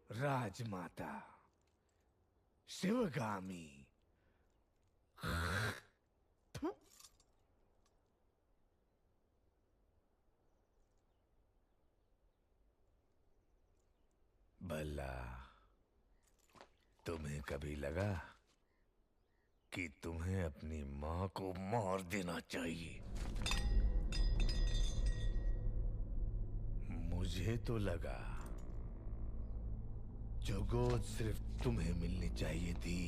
राजमाता शिवगामी। भला तुम्हें कभी लगा कि तुम्हें अपनी मां को मार देना चाहिए? मुझे तो लगा जो गोद सिर्फ तुम्हें मिलनी चाहिए थी,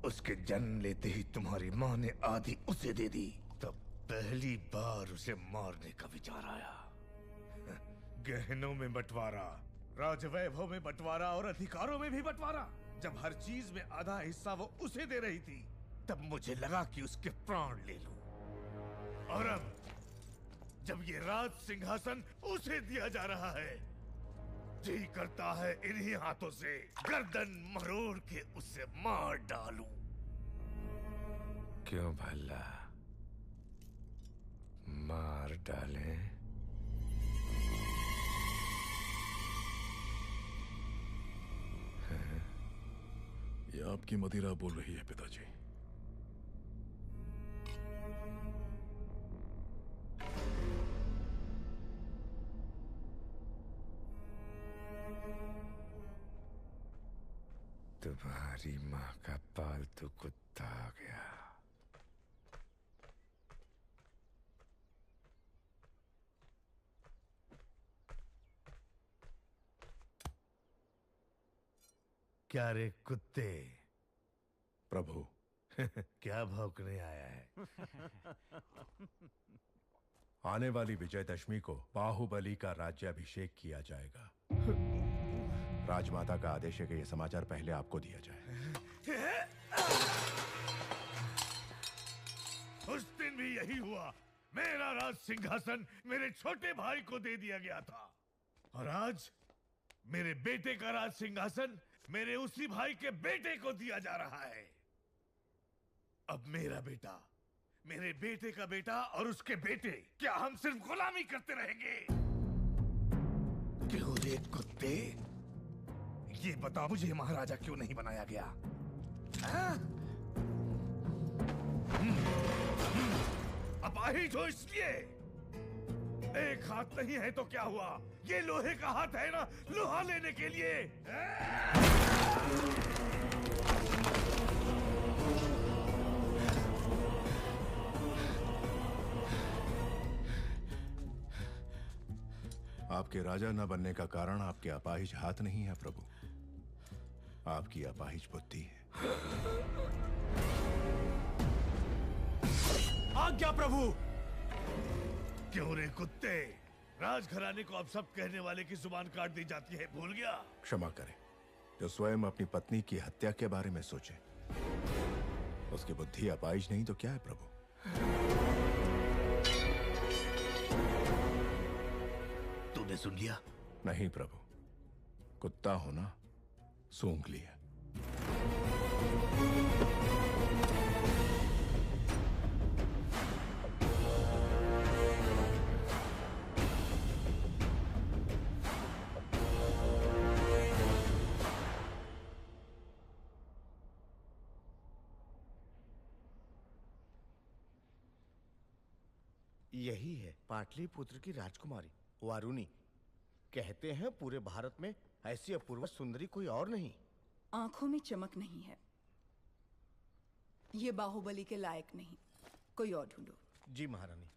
उसके जन्म लेते ही तुम्हारी मां ने आधी उसे दे दी। तब पहली बार उसे मारने का विचार आया। गहनों में बंटवारा, राजवैभव में बंटवारा और अधिकारों में भी बंटवारा। जब हर चीज में आधा हिस्सा वो उसे दे रही थी, तब मुझे लगा कि उसके प्राण ले लूं। और अब जब ये राज सिंहासन उसे दिया जा रहा है, जी करता है इन्हीं हाथों से गर्दन मरोड़ के उसे मार डालूं। क्यों भला मार डालें? ये आपकी मदिरा बोल रही है पिताजी। तुम्हारी माँ का पालतू कुत्ता आ गया। क्या रे कुत्ते? प्रभु। क्या भौंकने आया है? आने वाली विजयदशमी को बाहुबली का राज्याभिषेक किया जाएगा। राजमाता का आदेश है कि यह समाचार पहले आपको दिया जाए। उस दिन भी यही हुआ। मेरा राज सिंहासन मेरे छोटे भाई को दे दिया गया था, और आज मेरे बेटे का राज सिंहासन मेरे उसी भाई के बेटे को दिया जा रहा है। अब मेरा बेटा, मेरे बेटे का बेटा और उसके बेटे, क्या हम सिर्फ गुलामी करते रहेंगे? क्यों रे कुत्ते? ये बता मुझे, महाराजा क्यों नहीं बनाया गया? अपाहिज हो इसलिए? एक हाथ नहीं है तो क्या हुआ? ये लोहे का हाथ है ना, लोहा लेने के लिए। आपके राजा न बनने का कारण आपके अपाहिज हाथ नहीं है प्रभु, आपकी अपाहिज बुद्धि है। आज्ञा प्रभु। क्यों रे कुत्ते? राजघराने को अब सब कहने वाले की जुबान काट दी जाती है, भूल गया? क्षमा करें, जो स्वयं अपनी पत्नी की हत्या के बारे में सोचे, उसकी बुद्धि अपाहिज नहीं तो क्या है प्रभु? तूने सुन लिया? नहीं प्रभु, कुत्ता होना सूंघ लिया। यही है पाटलिपुत्र की राजकुमारी वारुणी। कहते हैं पूरे भारत में ऐसी अपूर्व सुंदरी कोई और नहीं। आंखों में चमक नहीं है, ये बाहुबली के लायक नहीं। कोई और ढूंढो। जी महारानी।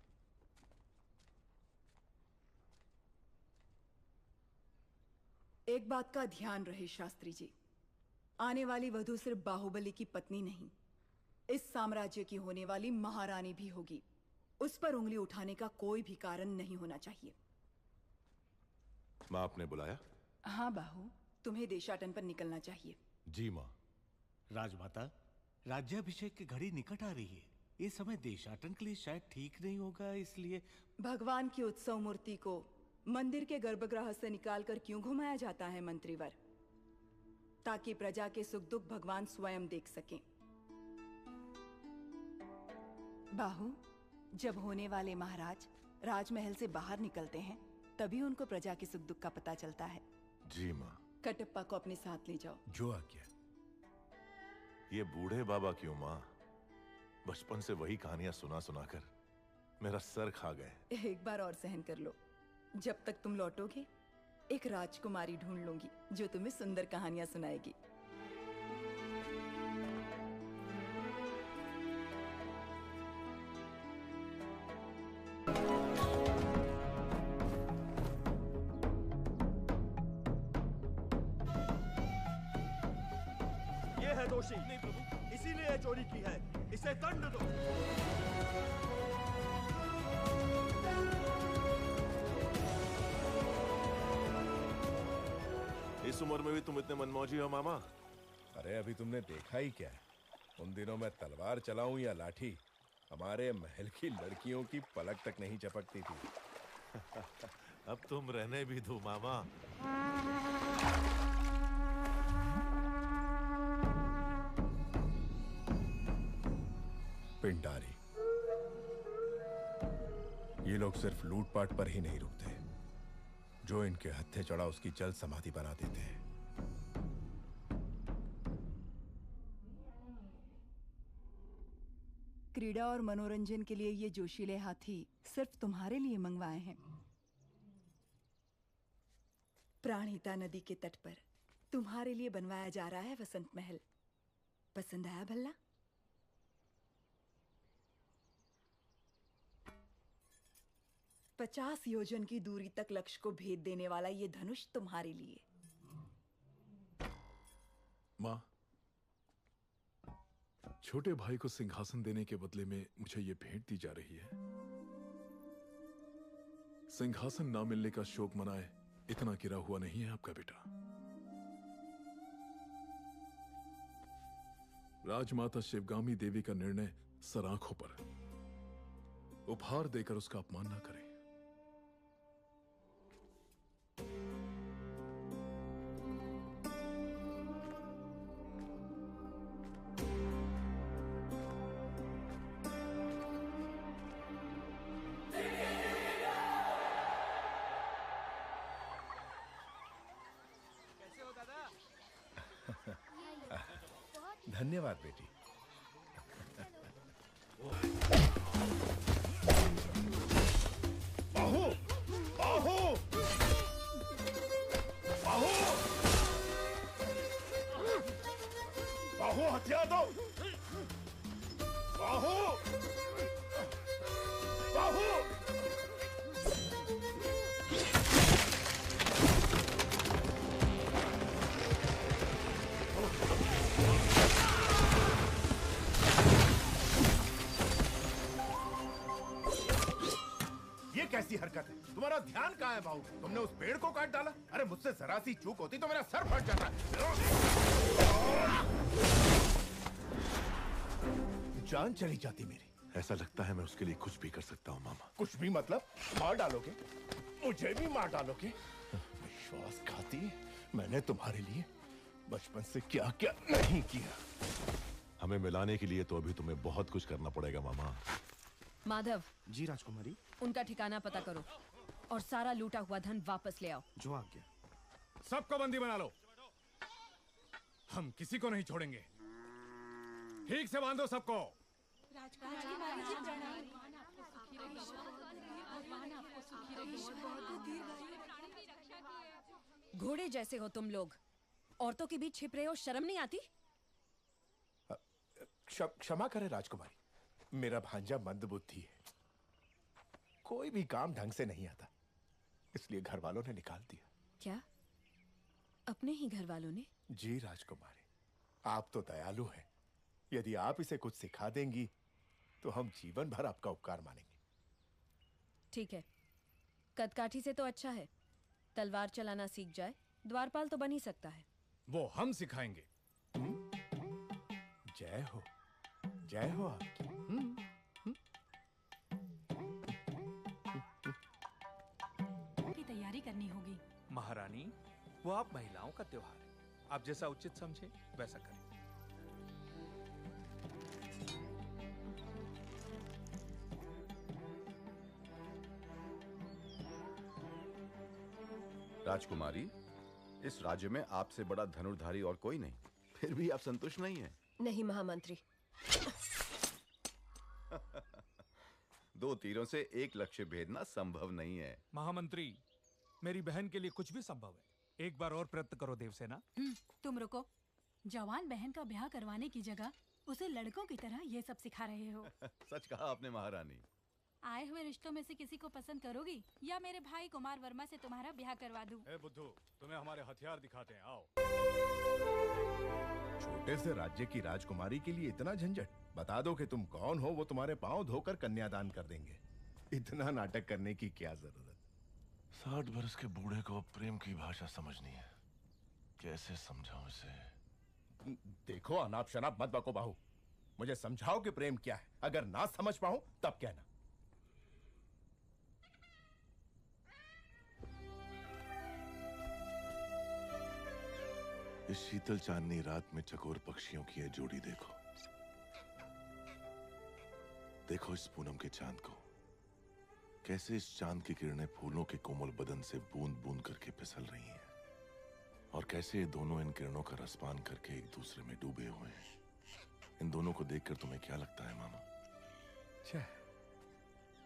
एक बात का ध्यान रहे शास्त्री जी, आने वाली वधू सिर्फ बाहुबली की पत्नी नहीं, इस साम्राज्य की होने वाली महारानी भी होगी। उस पर उंगली उठाने का कोई भी कारण नहीं होना चाहिए। माँ, आपने बुलाया? हाँ बाहु, तुम्हें देशाटन पर निकलना चाहिए। जी माँ। राजमाता, राज्याभिषेक की घड़ी निकट आ रही है। ये समय देशाटन के लिए शायद ठीक नहीं होगा, इसलिए भगवान की उत्सव मूर्ति को मंदिर के गर्भगृह से निकालकर क्यों घुमाया जाता है मंत्रीवर? ताकि प्रजा के सुख दुख भगवान स्वयं देख सकें। बाहु, जब होने वाले महाराज राजमहल से बाहर निकलते हैं, तभी उनको प्रजा के सुख दुख का पता चलता है। जी माँ। कटप्पा को अपने साथ ले जाओ। जो आज्ञा। ये बूढ़े बाबा क्यों माँ? बचपन से वही कहानियां सुना सुना कर मेरा सर खा गए। एक बार और सहन कर लो। जब तक तुम लौटोगे एक राजकुमारी ढूंढ लूंगी जो तुम्हें सुंदर कहानियां सुनाएगी। ये है दोषी। नहीं प्रभु, इसीलिए ये चोरी की है। इसे दंड दो। इस उम्र में भी तुम इतने मनमौजी हो मामा? अरे अभी तुमने देखा ही क्या है? उन दिनों में तलवार चलाऊं या लाठी, हमारे महल की लड़कियों की पलक तक नहीं चपकती थी। अब तुम रहने भी दो मामा। पिंडारी, ये लोग सिर्फ लूटपाट पर ही नहीं रुकते। जो इनके हत्थे चढ़ा उसकी जल्द समाधि बना देते हैं। क्रीड़ा और मनोरंजन के लिए ये जोशीले हाथी सिर्फ तुम्हारे लिए मंगवाए हैं। प्राणहिता नदी के तट पर तुम्हारे लिए बनवाया जा रहा है वसंत महल। पसंद आया भल्ला? पचास योजन की दूरी तक लक्ष्य को भेद देने वाला ये धनुष तुम्हारे लिए। माँ, छोटे भाई को सिंहासन देने के बदले में मुझे ये भेंट दी जा रही है। सिंहासन ना मिलने का शोक मनाए इतना गिरा हुआ नहीं है आपका बेटा। राजमाता शिवगामी देवी का निर्णय सराखों पर, उपहार देकर उसका अपमान ना करें। धन्यवाद बेटी। बाहु! बाहु! बाहु! बाहु हथियार दो! बाहु! बाहु! कैसी हरकत है? तुम्हारा ध्यान कहाँ है बाबू? तुमने उस पेड़ को काट डाला। अरे मुझसे जरा सी चूक होती तो मेरा सर फट जाता। जान चली जाती मेरी। ऐसा लगता है मैं उसके लिए कुछ भी कर सकता हूँ मामा। कुछ भी मतलब? मार डालोगे? मुझे भी मार डालोगे? विश्वासघाती, मैंने तुम्हारे लिए बचपन से क्या क्या नहीं किया। हमें मिलाने के लिए तो अभी तुम्हें बहुत कुछ करना पड़ेगा मामा। माधव। जी राजकुमारी। उनका ठिकाना पता करो और सारा लूटा हुआ धन वापस ले आओ। जो आज्ञा। सबको बंदी बना लो। हम किसी को नहीं छोड़ेंगे। ठीक से बांधो सबको। घोड़े जैसे हो तुम लोग, औरतों के बीच छिप रहे हो, शर्म नहीं आती? क्षमा करें राजकुमारी, मेरा भांजा मंदबुद्धि है, कोई भी काम ढंग से नहीं आता, इसलिए घर वालों ने निकाल दिया। क्या? अपने ही घर वालों ने? जी राजकुमारी, आप तो दयालु हैं। यदि आप इसे कुछ सिखा देंगी तो हम जीवन भर आपका उपकार मानेंगे। ठीक है, कदकाठी से तो अच्छा है, तलवार चलाना सीख जाए, द्वारपाल तो बन ही सकता है। वो हम सिखाएंगे। जय हो, जय हो आपकी। की तैयारी करनी होगी। महारानी, वो आप महिलाओं का त्योहार है, आप जैसा उचित समझे वैसा करें। राजकुमारी, इस राज्य में आपसे बड़ा धनुर्धारी और कोई नहीं, फिर भी आप संतुष्ट नहीं हैं। नहीं महामंत्री। 2 तीरों से एक लक्ष्य भेदना संभव नहीं है। महामंत्री, मेरी बहन के लिए कुछ भी संभव है। एक बार और प्रयत्न करो देवसेना। तुम रुको। जवान बहन का ब्याह करवाने की जगह उसे लड़कों की तरह ये सब सिखा रहे हो। सच कहा आपने महारानी। आए हुए रिश्तों में से किसी को पसंद करोगी या मेरे भाई कुमार वर्मा से तुम्हारा ब्याह करवा दूं? ए बुद्धू, तुम्हें हमारे हथियार दिखाते हैं, आओ। छोटे से राज्य की राजकुमारी के लिए इतना झंझट? बता दो कि तुम कौन हो, वो तुम्हारे पांव धोकर कन्यादान कर देंगे। इतना नाटक करने की क्या जरूरत? 60 बरस के बूढ़े को प्रेम की भाषा समझनी है। कैसे समझाऊं इसे? देखो, अनाप शनाप मत बको बाहू। मुझे समझाओ कि प्रेम क्या है। अगर ना समझ पाऊं तब कहना। इस शीतल चांदनी रात में चकोर पक्षियों की यह जोड़ी देखो। देखो इस पूनम के चांद को, कैसे इस चांद की किरणें फूलों के कोमल बदन से बूंद बूंद करके फिसल रही हैं, और कैसे ये दोनों इन किरणों का रसपान करके एक दूसरे में डूबे हुए हैं। इन दोनों को देखकर तुम्हें क्या लगता है मामा?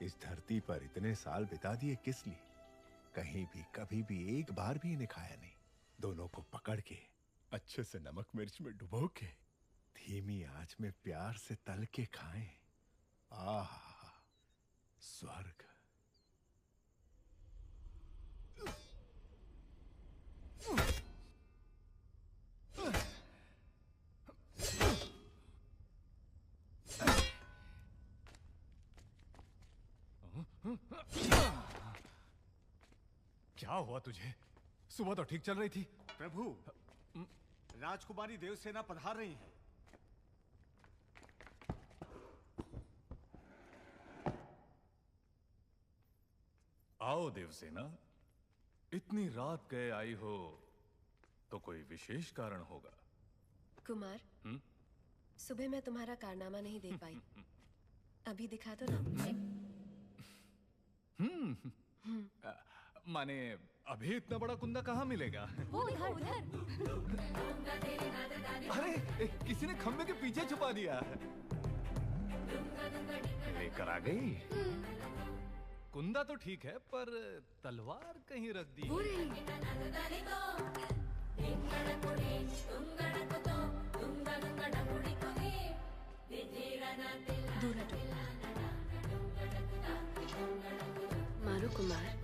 इस धरती पर इतने साल बिता दिए किस लिए? कहीं भी कभी भी एक बार भी इन्हें खाया नहीं। दोनों को पकड़ के अच्छे से नमक मिर्च में डुबो के धीमी आंच में प्यार से तल के खाएं। आह, स्वर्ग। क्या हुआ तुझे? सुबह तो ठीक चल रही थी। प्रभु, राजकुमारी देवसेना पधार रही हैं। आओ देवसेना, इतनी रात गए आई हो तो कोई विशेष कारण होगा। कुमार, सुबह मैं तुम्हारा कारनामा नहीं देख पाई। अभी दिखा दो ना। माने अभी इतना बड़ा कुंदा कहाँ मिलेगा? वो उधर। अरे किसी ने खंबे के पीछे छुपा दिया। लेकर आ गई। कुंदा तो ठीक है, पर तलवार कहीं रख दी। दूर हटो। मारो कुमार।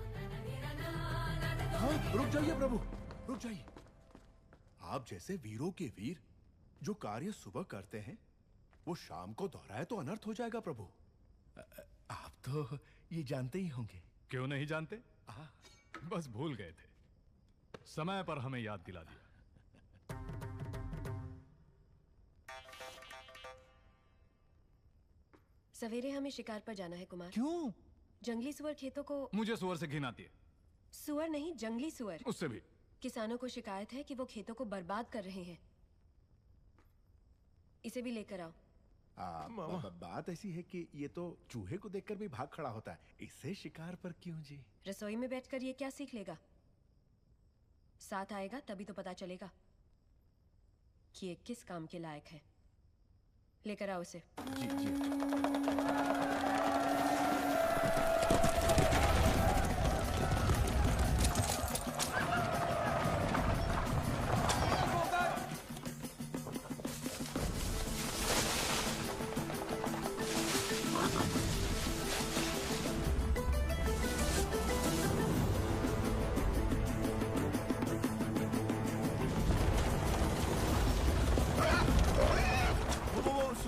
हाँ, रुक जाइए प्रभु, रुक जाइए। आप जैसे वीरों के वीर जो कार्य सुबह करते हैं, वो शाम को दोहराए तो अनर्थ हो जाएगा प्रभु। आप तो ये जानते ही होंगे। क्यों नहीं जानते? बस भूल गए थे। समय पर हमें याद दिला दिया। सवेरे हमें शिकार पर जाना है कुमार। क्यों? जंगली सुअर खेतों को। मुझे सुअर से घिन आती है। सुअर नहीं, जंगली सुअर। उससे भी। किसानों को शिकायत है कि वो खेतों को बर्बाद कर रहे हैं। इसे भी लेकर आओ। बात ऐसी है कि ये तो चूहे को देखकर भी भाग खड़ा होता है, इससे शिकार पर क्यों जी? रसोई में बैठकर ये क्या सीख लेगा? साथ आएगा तभी तो पता चलेगा कि ये किस काम के लायक है। लेकर आओ इसे। जी जी।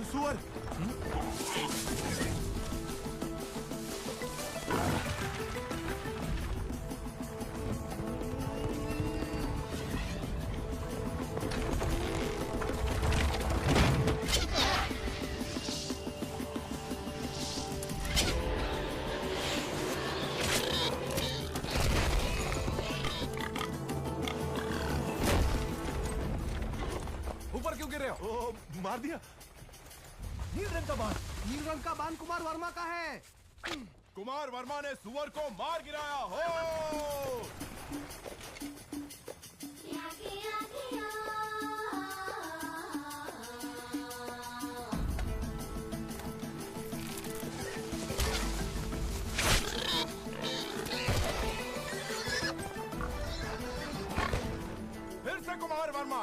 सुअर। ऊपर क्यों गिर रहे हो? मार दिया। नील रंग का बाण कुमार वर्मा का है। कुमार वर्मा ने सुअर को मार गिराया हो। फिर से कुमार वर्मा।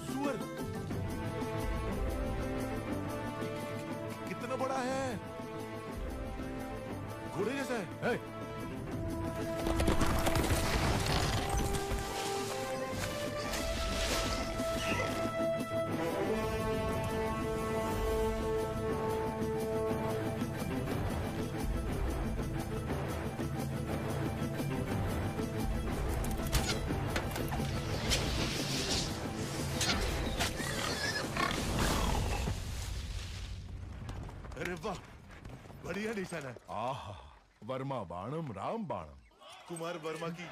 सुअर कितना बड़ा है, घोड़े जैसा है। अरे वाह, बढ़िया निशाना है। आहा, वर्मा बाणम राम बाणम। कुमार वर्मा की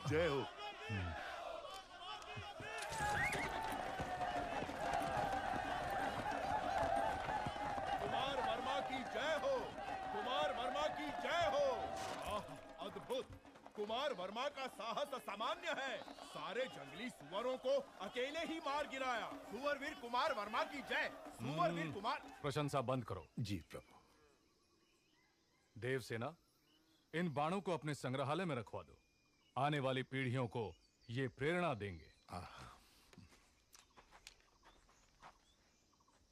जय हो। कुमार वर्मा की जय हो, कुमार वर्मा की जय हो। अद्भुत, कुमार वर्मा का साहस असामान्य है। सारे जंगली सुअरों को अकेले ही मार गिराया। सुअरवीर कुमार वर्मा की जय। सुअरवीर कुमार। प्रशंसा बंद करो। जी प्रभु। देवसेना, इन बाणों को अपने संग्रहालय में रखवा दो। आने वाली पीढ़ियों को ये प्रेरणा देंगे।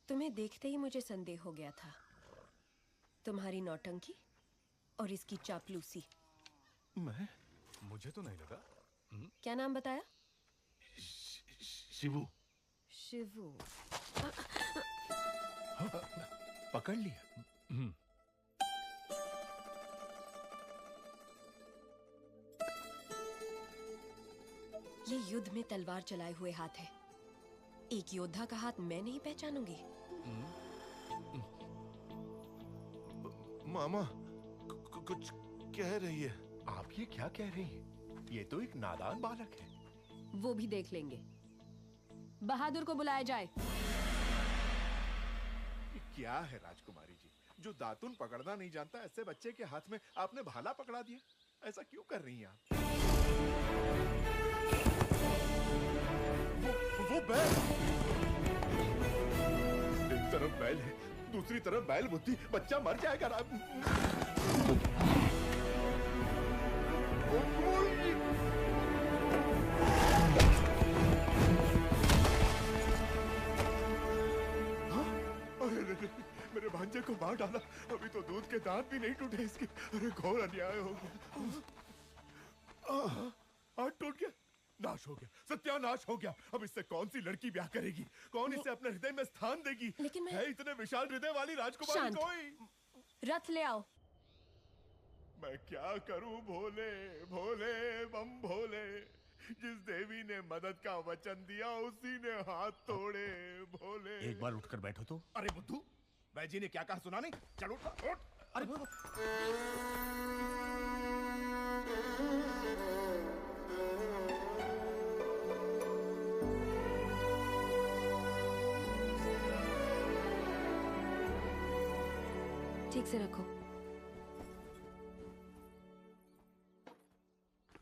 तुम्हें देखते ही मुझे संदेह हो गया था। तुम्हारी नौटंकी और इसकी चापलूसी। मैं? मुझे तो नहीं लगा। क्या नाम बताया? शिवू। शिवू। पकड़ लिया। ये युद्ध में तलवार चलाए हुए हाथ है। एक योद्धा का हाथ मैं नहीं पहचानूंगी। मामा कुछ कह रही है। आप ये क्या कह रही हैं? ये तो एक नादान बालक है। वो भी देख लेंगे। बहादुर को बुलाया जाए। क्या है राजकुमारी जी, जो दातुन पकड़ना नहीं जानता ऐसे बच्चे के हाथ में आपने भाला पकड़ा दिया? ऐसा क्यों कर रही हैं आप? वो बैल। एक तरफ बैल है, दूसरी तरफ बैल बुद्धि। बच्चा मर जाएगा। मेरे भांजे को मार डाला। अभी तो दूध के दांत भी नहीं टूटे इसके। अरे घोर अन्याय हो गया। हाथ टूट गया, नाश हो गया, सत्यानाश हो गया। अब इससे कौन सी लड़की ब्याह करेगी? कौन इसे अपने हृदय में स्थान देगी? लेकिन मैं... है इतने विशाल हृदय वाली राजकुमारी कोई? रथ ले आओ। मैं क्या करूं भोले भोले बम भोले। जिस देवी ने मदद का वचन दिया उसी ने हाथ तोड़े भोले। एक बार उठकर बैठो तो। अरे बुद्धू, वैजी ने क्या कहा सुना नहीं? चल उठ उठ। अरे ठीक से रखो।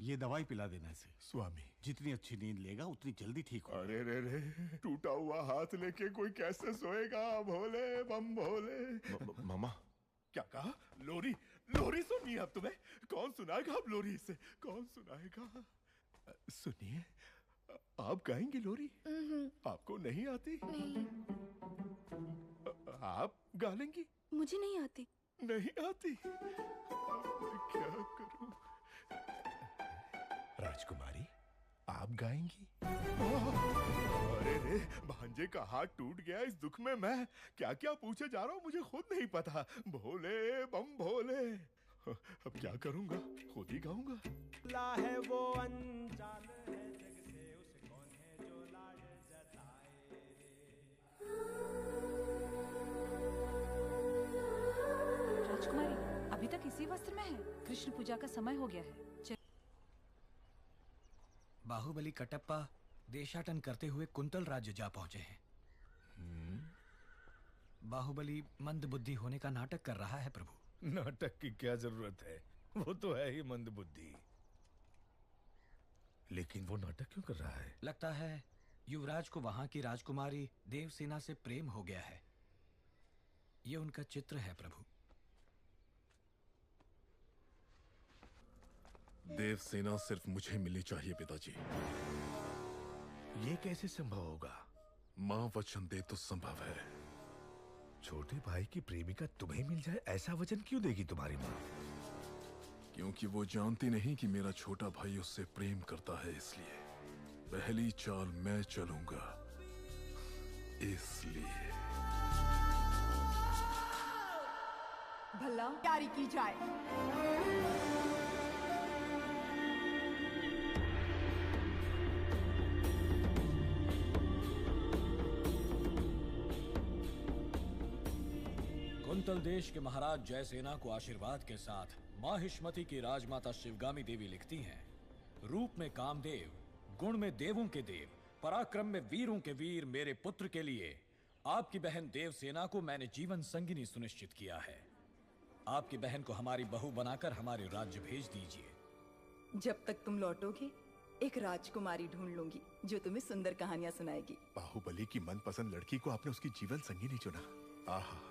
ये दवाई पिला देना इसे। स्वामी, जितनी अच्छी नींद लेगा उतनी जल्दी ठीक हो। अरे रे रे, टूटा हुआ हाथ लेके कोई कैसे सोएगा भोले बम भोले। मामा क्या कहा? लोरी? लोरी सुनिए अब तुम्हें। कौन सुनाएगा अब लोरी इसे? कौन सुनाएगा? सुनिए, आप गाएंगी लोरी? आपको नहीं आती? नहीं। आप गा लेंगी? मुझे नहीं आती। नहीं आती? क्या करूं? राजकुमारी, आप गाएंगी? अरे रे, भांजे का हाथ टूट गया। इस दुख में मैं क्या क्या पूछे जा रहा हूँ मुझे खुद नहीं पता। भोले बम भोले। अब क्या करूंगा? खुद ही गाऊंगा। है वो अनजान है जग से, उसे कौन है जो लाड जताए। उसी वस्त्र में है। कृष्ण पूजा का समय हो गया है। बाहुबली कटप्पा देशाटन करते हुए कुंतल राज्य जा पहुंचे हैं। बाहुबली मंद बुद्धि होने का नाटक कर रहा है प्रभु। नाटक की क्या जरूरत है, वो तो है ही मंद बुद्धि। लेकिन वो नाटक क्यों कर रहा है? लगता है युवराज को वहां की राजकुमारी देवसेना से प्रेम हो गया है। ये उनका चित्र है प्रभु। देवसेना सिर्फ मुझे मिलनी चाहिए पिताजी। ये कैसे संभव होगा? मां वचन दे तो संभव है। छोटे भाई की प्रेमिका तुम्हें मिल जाए, ऐसा वचन क्यों देगी तुम्हारी माँ? क्योंकि वो जानती नहीं कि मेरा छोटा भाई उससे प्रेम करता है, इसलिए पहली चाल मैं चलूंगा। इसलिए भला तैयारी की जाए। कुंतल देश के महाराज जयसेना को आशीर्वाद के साथ माहिष्मति की राजमाता शिवगामी देवी लिखती हैं, रूप में कामदेव, गुण में देवों के देव, पराक्रम में वीरों के वीर मेरे पुत्र के लिए आपकी बहन देवसेना को मैंने जीवन संगिनी सुनिश्चित किया है। आपकी बहन को हमारी बहू बनाकर हमारे राज्य भेज दीजिए। जब तक तुम लौटोगे एक राजकुमारी ढूंढ लूंगी जो तुम्हें सुंदर कहानियां सुनाएगी। बाहुबली की मनपसंद लड़की को आपने उसकी जीवन संगिनी चुना। आहा।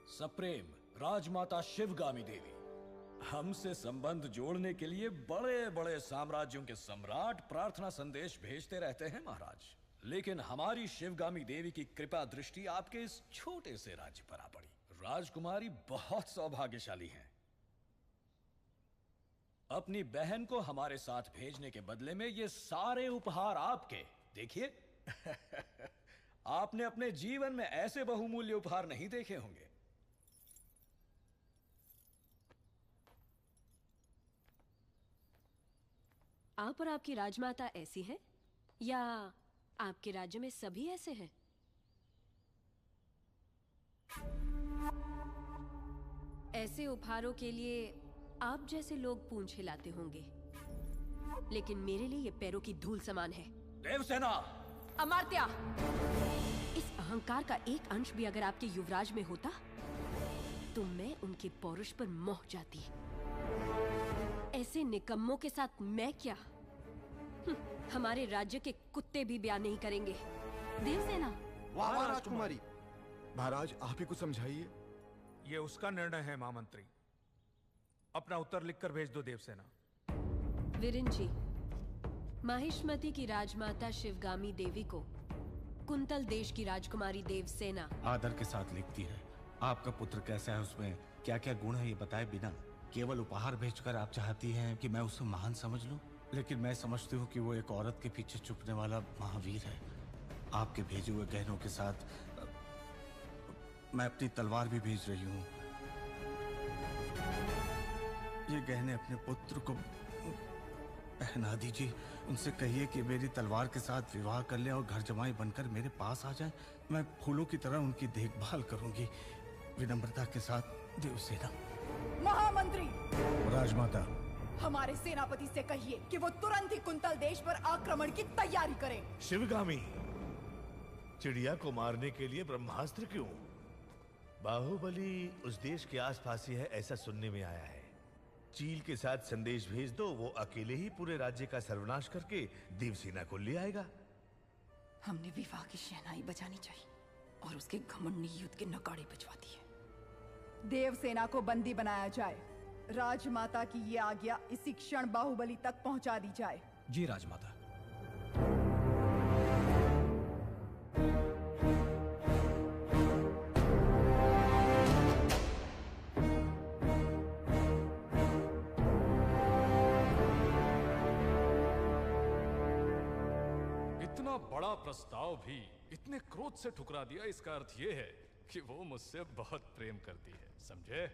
सप्रेम राजमाता शिवगामी देवी, हमसे संबंध जोड़ने के लिए बड़े बड़े साम्राज्यों के सम्राट प्रार्थना संदेश भेजते रहते हैं महाराज, लेकिन हमारी शिवगामी देवी की कृपा दृष्टि आपके इस छोटे से राज्य पर आ पड़ी। राजकुमारी बहुत सौभाग्यशाली हैं। अपनी बहन को हमारे साथ भेजने के बदले में ये सारे उपहार आपके। देखिए आपने अपने जीवन में ऐसे बहुमूल्य उपहार नहीं देखे होंगे। आप और आपकी राजमाता ऐसी हैं या आपके राज्य में सभी ऐसे हैं? ऐसे उपहारों के लिए आप जैसे लोग पूंछ हिलाते होंगे, लेकिन मेरे लिए ये पैरों की धूल समान है। देवसेना! अमात्या! इस अहंकार का एक अंश भी अगर आपके युवराज में होता तो मैं उनके पौरुष पर मोह जाती। ऐसे निकम्मों के साथ मैं क्या? हमारे राज्य के कुत्ते भी ब्याह नहीं करेंगे। देवसेना! वाह राजकुमारी! महाराज आप ही को समझाइए। ये उसका निर्णय है महामंत्री। अपना उत्तर लिखकर भेज दो देवसेना। विरिंची, माहिष्मति की राजमाता शिवगामी देवी को कुंतल देश की राजकुमारी देवसेना आदर के साथ लिखती है। आपका पुत्र कैसा है, उसमें क्या क्या गुण है ये बताए बिना केवल उपहार भेजकर आप चाहती हैं कि मैं उसे महान समझ लूं, लेकिन मैं समझती हूँ कि वो एक औरत के पीछे छुपने वाला महावीर है। आपके भेजे हुए गहनों के साथ मैं अपनी तलवार भी भेज रही हूँ। ये गहने अपने पुत्र को पहना दीजिए। उनसे कहिए कि मेरी तलवार के साथ विवाह कर ले और घर जमाई बनकर मेरे पास आ जाए। मैं फूलों की तरह उनकी देखभाल करूंगी। विनम्रता के साथ देवसेना। महामंत्री! राजमाता, हमारे सेनापति से कहिए कि वो तुरंत ही कुंतल देश पर आक्रमण की तैयारी करें। शिवगामी, चिड़िया को मारने के लिए ब्रह्मास्त्र क्यों? बाहुबली उस देश के आसपास ही है, ऐसा सुनने में आया है। चील के साथ संदेश भेज दो, वो अकेले ही पूरे राज्य का सर्वनाश करके देवसेना को ले आएगा। हमने विवाह की शहनाई बजानी चाहिए और उसके घमंड ने युद्ध के नगाड़े बजवा दिए। देवसेना को बंदी बनाया जाए। राजमाता की ये आज्ञा इसी क्षण बाहुबली तक पहुंचा दी जाए। जी राजमाता। इतना बड़ा प्रस्ताव भी इतने क्रोध से ठुकरा दिया, इसका अर्थ ये है कि वो मुझसे बहुत प्रेम करती है, समझे?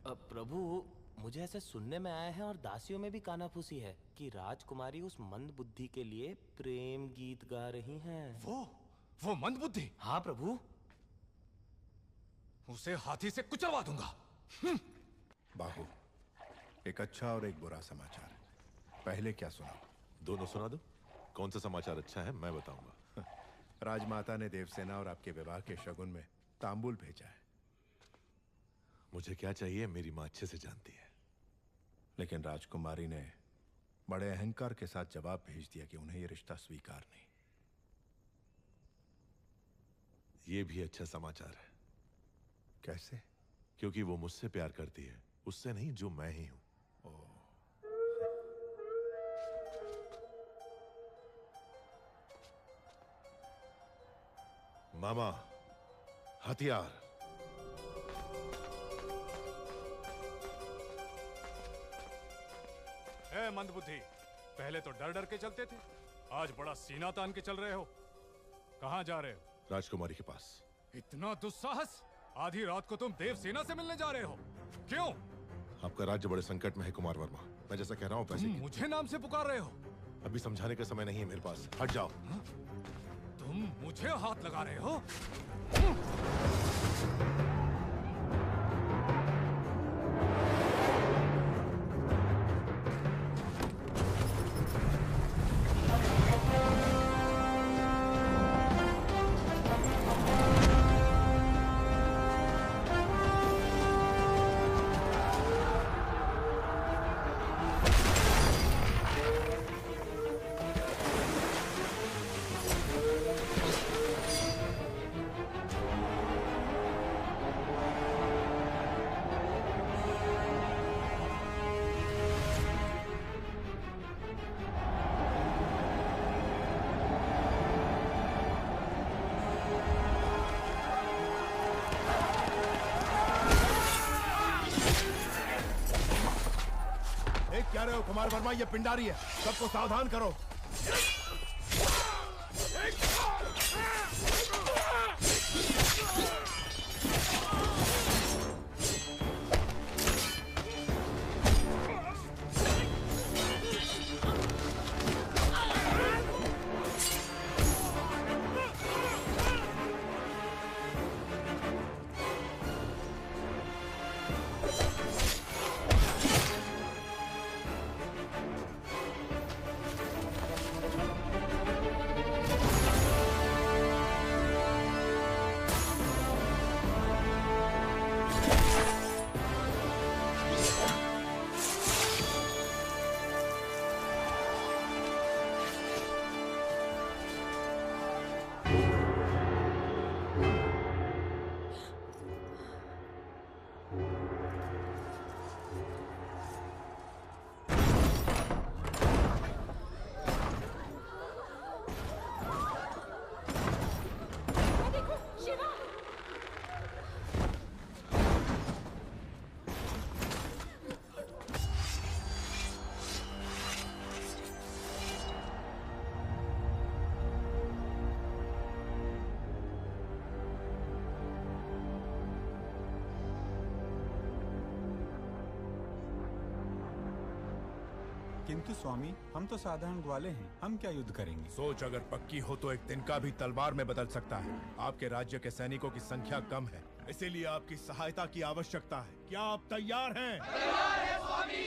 प्रभु, मुझे ऐसे सुनने में आया है और दासियों में भी कानाफूसी है कि राजकुमारी उस मंद बुद्धि के लिए प्रेम गीत गा रही हैं। वो मंद बुद्धि? हाँ प्रभु। उसे हाथी से कुचलवा दूंगा। बाहु, एक अच्छा और एक बुरा समाचार। पहले क्या सुना? दोनों सुना दो। कौन सा समाचार अच्छा है मैं बताऊंगा। राजमाता ने देवसेना और आपके विवाह के शगुन में तांबूल भेजा है। मुझे क्या चाहिए मेरी माँ अच्छे से जानती है। लेकिन राजकुमारी ने बड़े अहंकार के साथ जवाब भेज दिया कि उन्हें यह रिश्ता स्वीकार नहीं। ये भी अच्छा समाचार है। कैसे? क्योंकि वो मुझसे प्यार करती है, उससे नहीं जो मैं ही हूं। मामा, हथियार। ए मंदबुद्धि, पहले तो डर डर के चलते थे, आज बड़ा सीना तान के चल रहे हो। कहां जा रहे हो? राजकुमारी के पास। इतना दुस्साहस! आधी रात को तुम देवसेना से मिलने जा रहे हो? क्यों? आपका राज्य बड़े संकट में है कुमार वर्मा। मैं जैसा कह रहा हूं पैसे मुझे नाम से पुकार रहे हो? अभी समझाने का समय नहीं है मेरे पास। हट जाओ। तुम मुझे हाथ लगा रहे हो? क्या रहे हो कुमार वर्मा? ये पिंडारी है, सबको सावधान करो। किंतु स्वामी, हम तो साधारण ग्वाले हैं, हम क्या युद्ध करेंगे? सोच अगर पक्की हो तो एक तिनका भी तलवार में बदल सकता है। आपके राज्य के सैनिकों की संख्या कम है, इसीलिए आपकी सहायता की आवश्यकता है। क्या आप तैयार हैं? तैयार हैं स्वामी।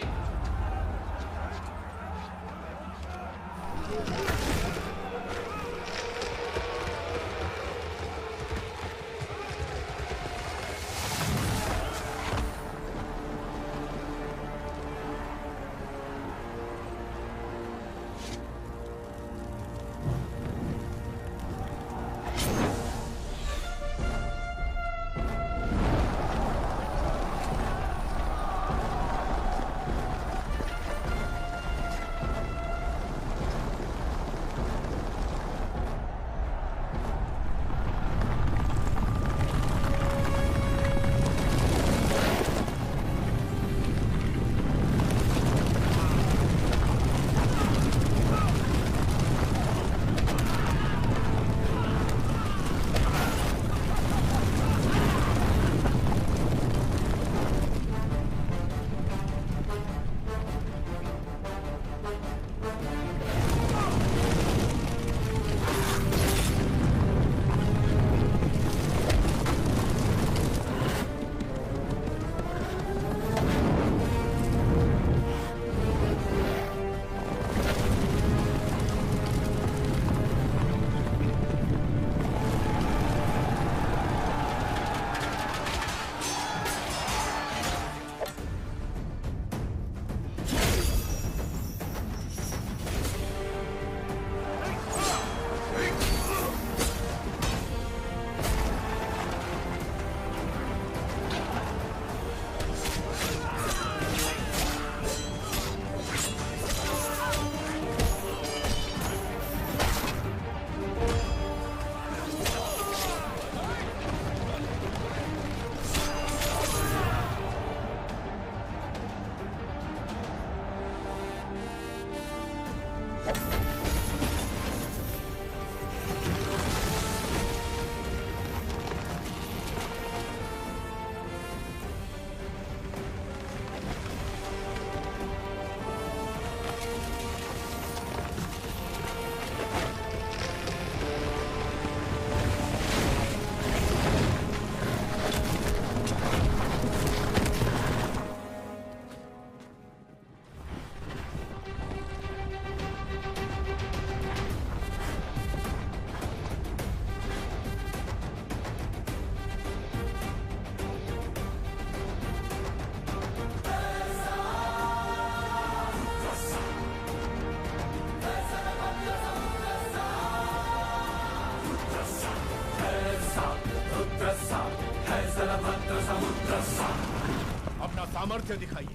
अपना सामर्थ्य दिखाइए।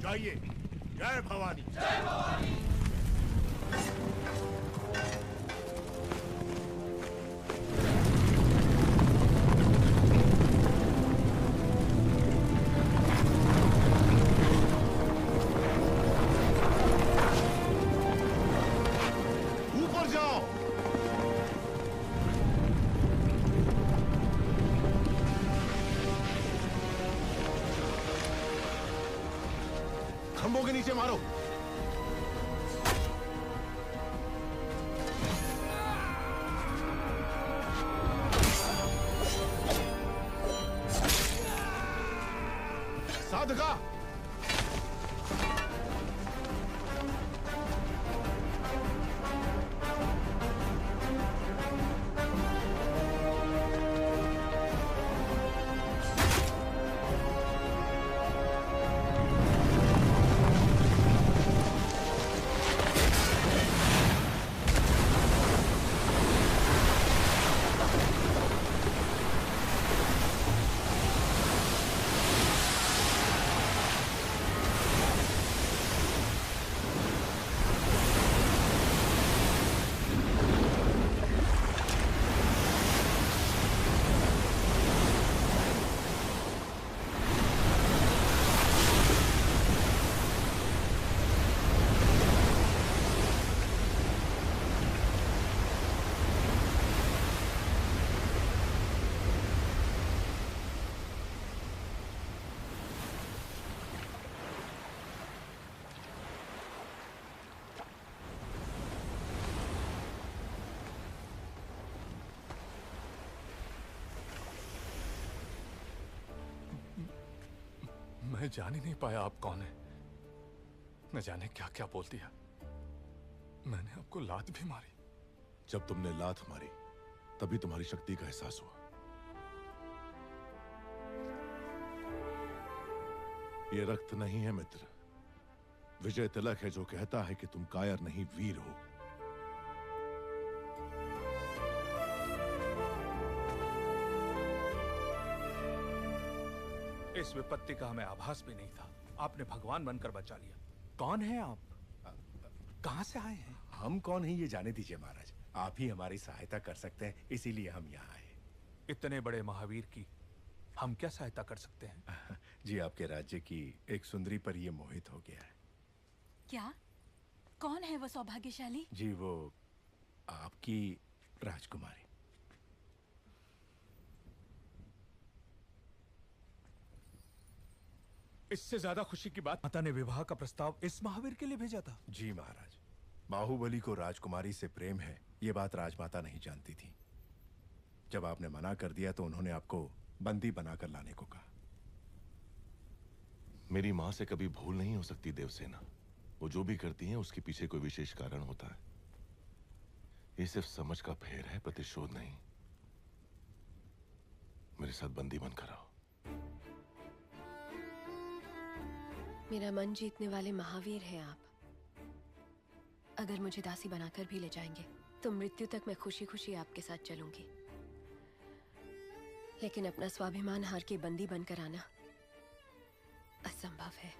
जाइए। जय भवानी। जय भवानी। ऊपर जाओ। खंभों के नीचे मारो। साधका। मैं जान ही नहीं पाया आप कौन है। न जाने क्या क्या बोल दिया। मैंने आपको लात भी मारी। जब तुमने लात मारी तभी तुम्हारी शक्ति का एहसास हुआ। ये रक्त नहीं है मित्र, विजय तिलक है जो कहता है कि तुम कायर नहीं वीर हो। इस विपत्ति का हमें आभास भी नहीं था। आपने भगवान बनकर बचा लिया। कौन है आप? कहां से आए हैं? हम कौन हैं ये जाने दीजिए महाराज। आप ही हमारी सहायता कर सकते हैं, इसीलिए हम यहाँ आए। इतने बड़े महावीर की हम क्या सहायता कर सकते हैं? जी आपके राज्य की एक सुंदरी पर ये मोहित हो गया है। क्या? कौन है वो सौभाग्यशाली? जी वो आपकी राजकुमारी। इससे ज्यादा खुशी की बात, माता ने विवाह का प्रस्ताव इस महावीर के लिए भेजा था। जी महाराज, बाहुबली को राजकुमारी से प्रेम है ये बात राजमाता नहीं जानती थी। जब आपने मना कर दिया तो उन्होंने आपको बंदी बनाकर लाने को कहा। मेरी मां से कभी भूल नहीं हो सकती देवसेना। वो जो भी करती हैं उसके पीछे कोई विशेष कारण होता है। ये सिर्फ समझ का फेर है, प्रतिशोध नहीं। मेरे साथ बंदी बनकर आओ। मेरा मन जीतने वाले महावीर हैं आप। अगर मुझे दासी बनाकर भी ले जाएंगे तो मृत्यु तक मैं खुशी खुशी आपके साथ चलूंगी। लेकिन अपना स्वाभिमान हार के बंदी बनकर आना असंभव है।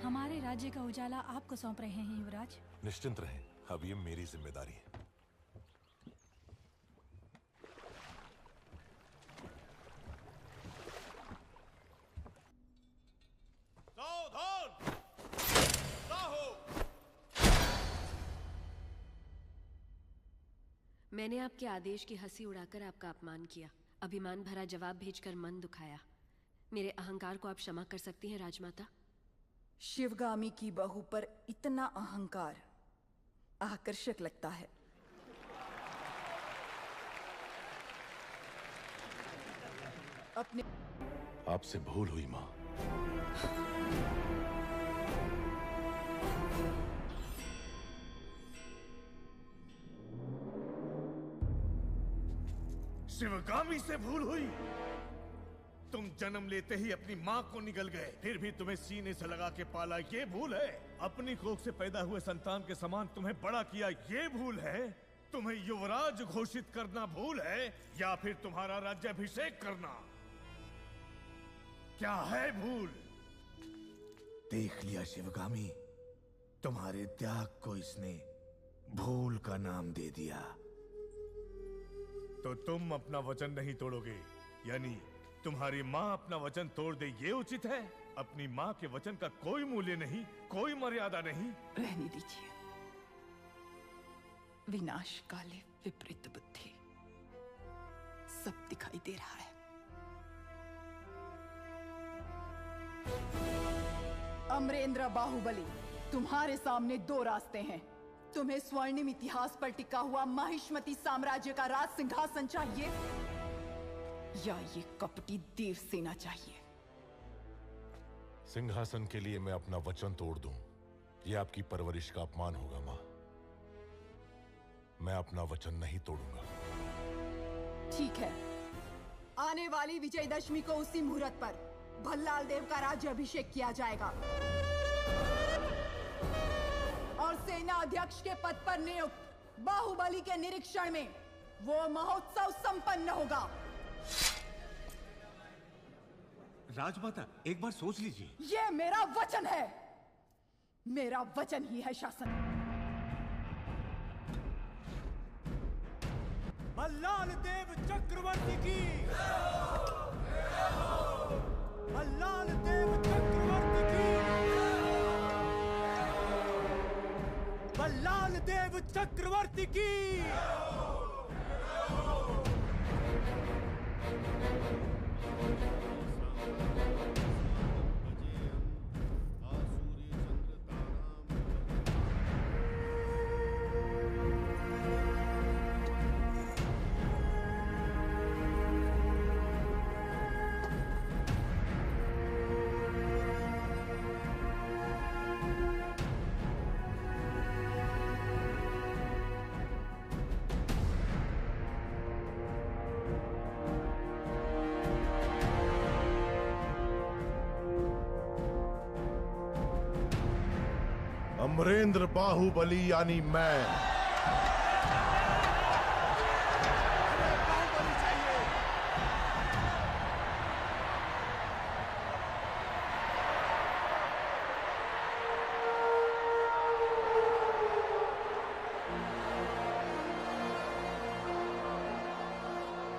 हमारे राज्य का उजाला आपको सौंप रहे हैं युवराज। निश्चिंत रहें, अब ये मेरी जिम्मेदारी है। मैंने आपके आदेश की हंसी उड़ाकर आपका अपमान किया, अभिमान भरा जवाब भेजकर मन दुखाया। मेरे अहंकार को आप क्षमा कर सकती हैं राजमाता? शिवगामी की बहू पर इतना अहंकार आकर्षक लगता है। अपने आपसे भूल हुई माँ। शिवगामी से भूल हुई? तुम जन्म लेते ही अपनी माँ को निगल गए, फिर भी तुम्हें सीने से लगा के पाला, ये भूल है? अपनी कोख से पैदा हुए संतान के समान तुम्हें बड़ा किया, ये भूल है? तुम्हें युवराज घोषित करना भूल है, या फिर तुम्हारा राज्याभिषेक करना? क्या है भूल? देख लिया शिवगामी, तुम्हारे त्याग को इसने भूल का नाम दे दिया। तो तुम अपना वचन नहीं तोड़ोगे, यानी तुम्हारी माँ अपना वचन तोड़ दे, ये उचित है? अपनी माँ के वचन का कोई मूल्य नहीं, कोई मर्यादा नहीं? रहने दीजिए। विनाश काले विपरीत बुद्धि, सब दिखाई दे रहा है। अमरेंद्र बाहुबली, तुम्हारे सामने दो रास्ते हैं। तुम्हें स्वर्णिम इतिहास पर टिका हुआ माहिष्मती साम्राज्य का राज सिंहासन चाहिए, या ये कपटी देवसेना चाहिए? सिंहासन के लिए मैं अपना वचन तोड़ दूं, यह आपकी परवरिश का अपमान होगा माँ। मैं अपना वचन नहीं तोड़ूंगा। ठीक है, आने वाली विजयदशमी को उसी मुहूर्त पर भल्लाल देव का राज्य अभिषेक किया जाएगा और सेना अध्यक्ष के पद पर नियुक्त बाहुबली के निरीक्षण में वो महोत्सव संपन्न होगा। राजमाता, एक बार सोच लीजिए। ये मेरा वचन है, मेरा वचन ही है शासन। भल्लाल देव चक्रवर्ती की, भल्लाल देव चक्रवर्ती की, भल्लाल देव चक्रवर्ती की। अमरेंद्र बाहुबली यानी मैं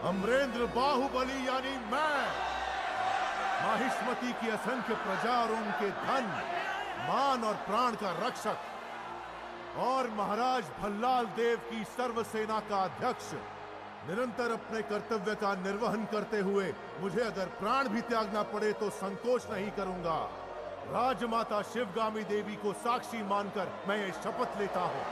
अमरेंद्र बाहुबली यानी मैं माहिष्मती की असंख्य प्रजा और उनके धन, मान और प्राण का रक्षक और महाराज भल्लाल देव की सर्व सेना का अध्यक्ष, निरंतर अपने कर्तव्य का निर्वहन करते हुए मुझे अगर प्राण भी त्यागना पड़े तो संकोच नहीं करूंगा। राजमाता शिवगामी देवी को साक्षी मानकर मैं ये शपथ लेता हूं।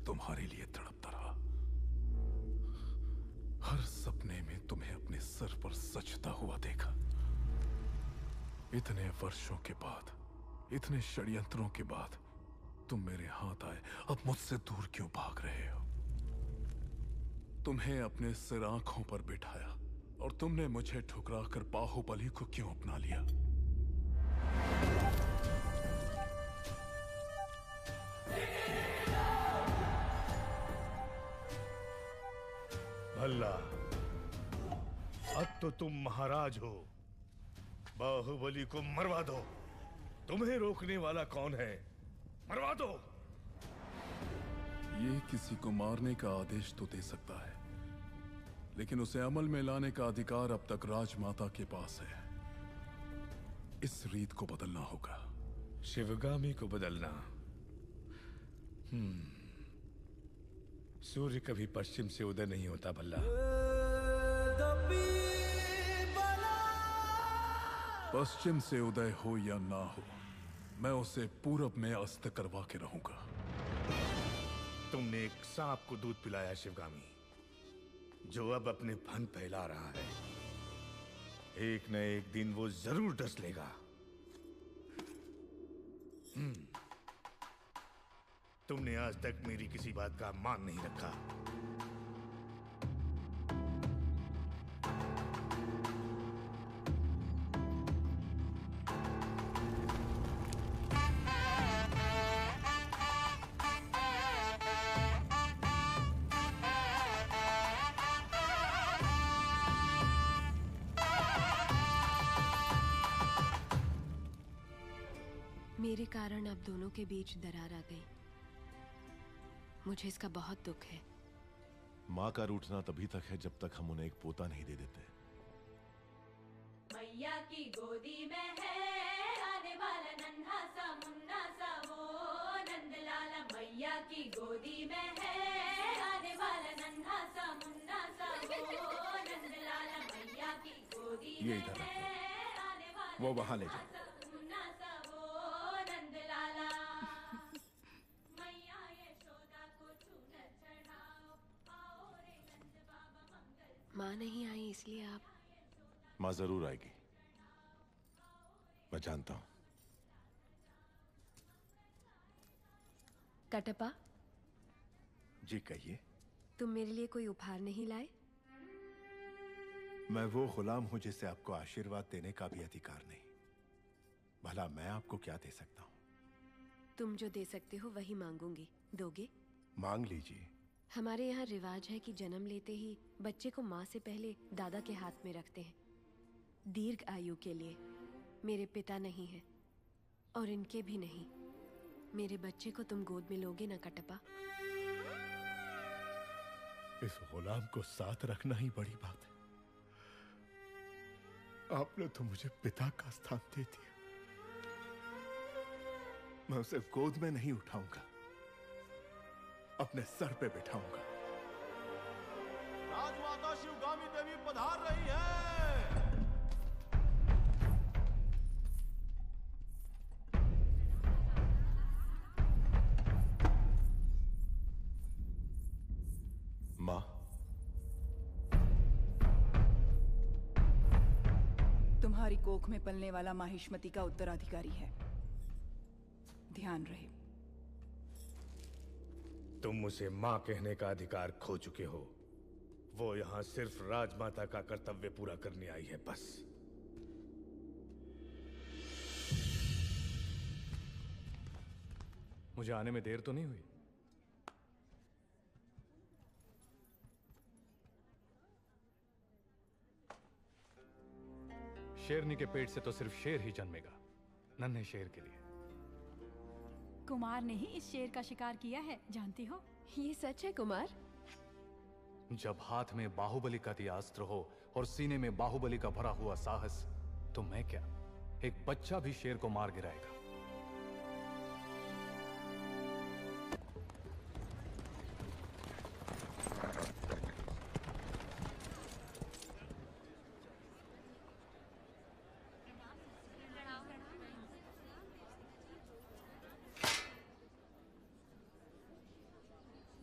तुम्हारे लिए तड़पता रहा। हर सपने में तुम्हें अपने सर पर सजता हुआ देखा। इतने वर्षों के बाद, इतने षड्यंत्रों के बाद तुम मेरे हाथ आए, अब मुझसे दूर क्यों भाग रहे हो? तुम्हें अपने सिर आंखों पर बिठाया और तुमने मुझे ठुकराकर बाहुबली को क्यों अपना लिया? भल्ला, अब तो तुम महाराज हो। बाहुबली को मरवा दो। तुम्हें रोकने वाला कौन है? मरवा दो। ये किसी को मारने का आदेश तो दे सकता है, लेकिन उसे अमल में लाने का अधिकार अब तक राजमाता के पास है। इस रीत को बदलना होगा। शिवगामी को बदलना? सूर्य कभी पश्चिम से उदय नहीं होता भल्ला। पश्चिम से उदय हो या ना हो, मैं उसे पूरब में अस्त करवा के रहूंगा। तुमने एक सांप को दूध पिलाया शिवगामी, जो अब अपने फन फैला रहा है। एक न एक दिन वो जरूर डस लेगा। तुमने आज तक मेरी किसी बात का मान नहीं रखा। मेरे कारण अब दोनों के बीच दरार आ गई। मुझे इसका बहुत दुख है। माँ का रूठना तभी तक है जब तक हम उन्हें एक पोता नहीं दे देते। मैया की गोदी में है आने वाला नन्हा सा मुन्ना सा वो नंदलाला। मैया की गोदी में है आने वाला नन्हा सा मुन्ना सा वो नंदलाला। मैया की गोदी ये में इधर है आने वाला वो वहां ले जाओ। मुन्ना सा वो नंदलाला। मैया यशोदा को चूनर चढ़ाओ, आओ रे नंद बाबा मंगल। माँ नहीं आई इसलिए आप? माँ जरूर आएगी, मैं जानता हूं। कटप्पा, जी कहिए। तुम मेरे लिए कोई उपहार नहीं लाए? मैं वो गुलाम हूं जिसे आपको आशीर्वाद देने का भी अधिकार नहीं। भला मैं आपको क्या दे सकता हूं? तुम जो दे सकते हो वही मांगूंगी। दोगे? मांग लीजिए। हमारे यहाँ रिवाज है कि जन्म लेते ही बच्चे को माँ से पहले दादा के हाथ में रखते हैं, दीर्घ आयु के लिए। मेरे पिता नहीं है और इनके भी नहीं। मेरे बच्चे को तुम गोद में लोगे ना कटप्पा? इस गुलाम को साथ रखना ही बड़ी बात है। आपने तो मुझे पिता का स्थान दे दिया। मैं उसे गोद में नहीं उठाऊंगा, अपने सर पे बिठाऊंगा। राजमाता शिवगामी देवी पधार रही है। माँ, तुम्हारी कोख में पलने वाला माहिष्मति का उत्तराधिकारी है। ध्यान रहे। तुम उसे माँ कहने का अधिकार खो चुके हो। वो यहाँ सिर्फ राजमाता का कर्तव्य पूरा करने आई है, बस। मुझे आने में देर तो नहीं हुई? शेरनी के पेट से तो सिर्फ शेर ही जन्मेगा, नन्हे शेर के लिए। कुमार ने ही इस शेर का शिकार किया है, जानती हो? ये सच है कुमार? जब हाथ में बाहुबली का दिया अस्त्र हो और सीने में बाहुबली का भरा हुआ साहस, तो मैं क्या, एक बच्चा भी शेर को मार गिराएगा।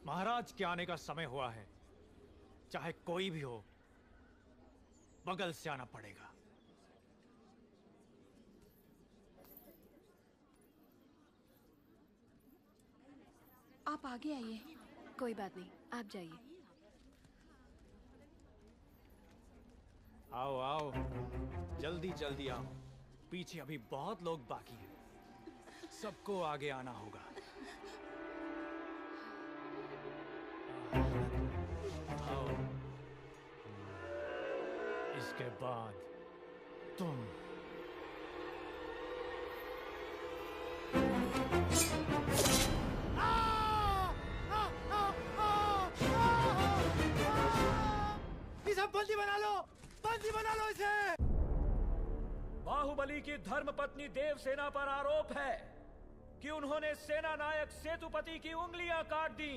महाराज के आने का समय हुआ है। चाहे कोई भी हो, बगल से आना पड़ेगा। आप आगे आइए। कोई बात नहीं, आप जाइए। आओ आओ, जल्दी जल्दी आओ। पीछे अभी बहुत लोग बाकी हैं। सबको आगे आना होगा। आओ। इसके बाद तुम। इसे बंदी बना लो, बंदी बना लो इसे। बाहुबली की धर्मपत्नी देवसेना पर आरोप है कि उन्होंने सेना नायक सेतुपति की उंगलियां काट दी।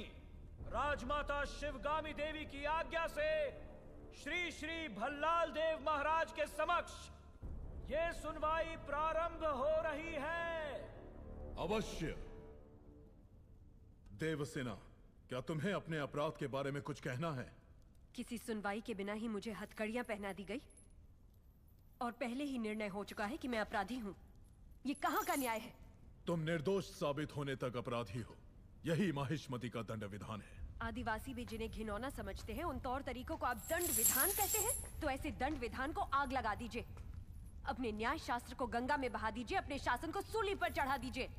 राजमाता शिवगामी देवी की आज्ञा से श्री श्री भल्लाल देव महाराज के समक्ष ये सुनवाई प्रारंभ हो रही है। अवश्य। देवसेना, क्या तुम्हें अपने अपराध के बारे में कुछ कहना है? किसी सुनवाई के बिना ही मुझे हथकड़ियां पहना दी गई और पहले ही निर्णय हो चुका है कि मैं अपराधी हूं। ये कहां का न्याय है? तुम निर्दोष साबित होने तक अपराधी हो। यही माहिष्मति का दंड विधान है। आदिवासी भी जिन्हें घिनौना समझते हैं, उन तौर तरीकों को आप दंड विधान कहते हैं? तो ऐसे दंड विधान को आग लगा दीजिए। अपने न्याय शास्त्र को गंगा में बहा दीजिए, अपने शासन को सूली पर चढ़ा दीजिए।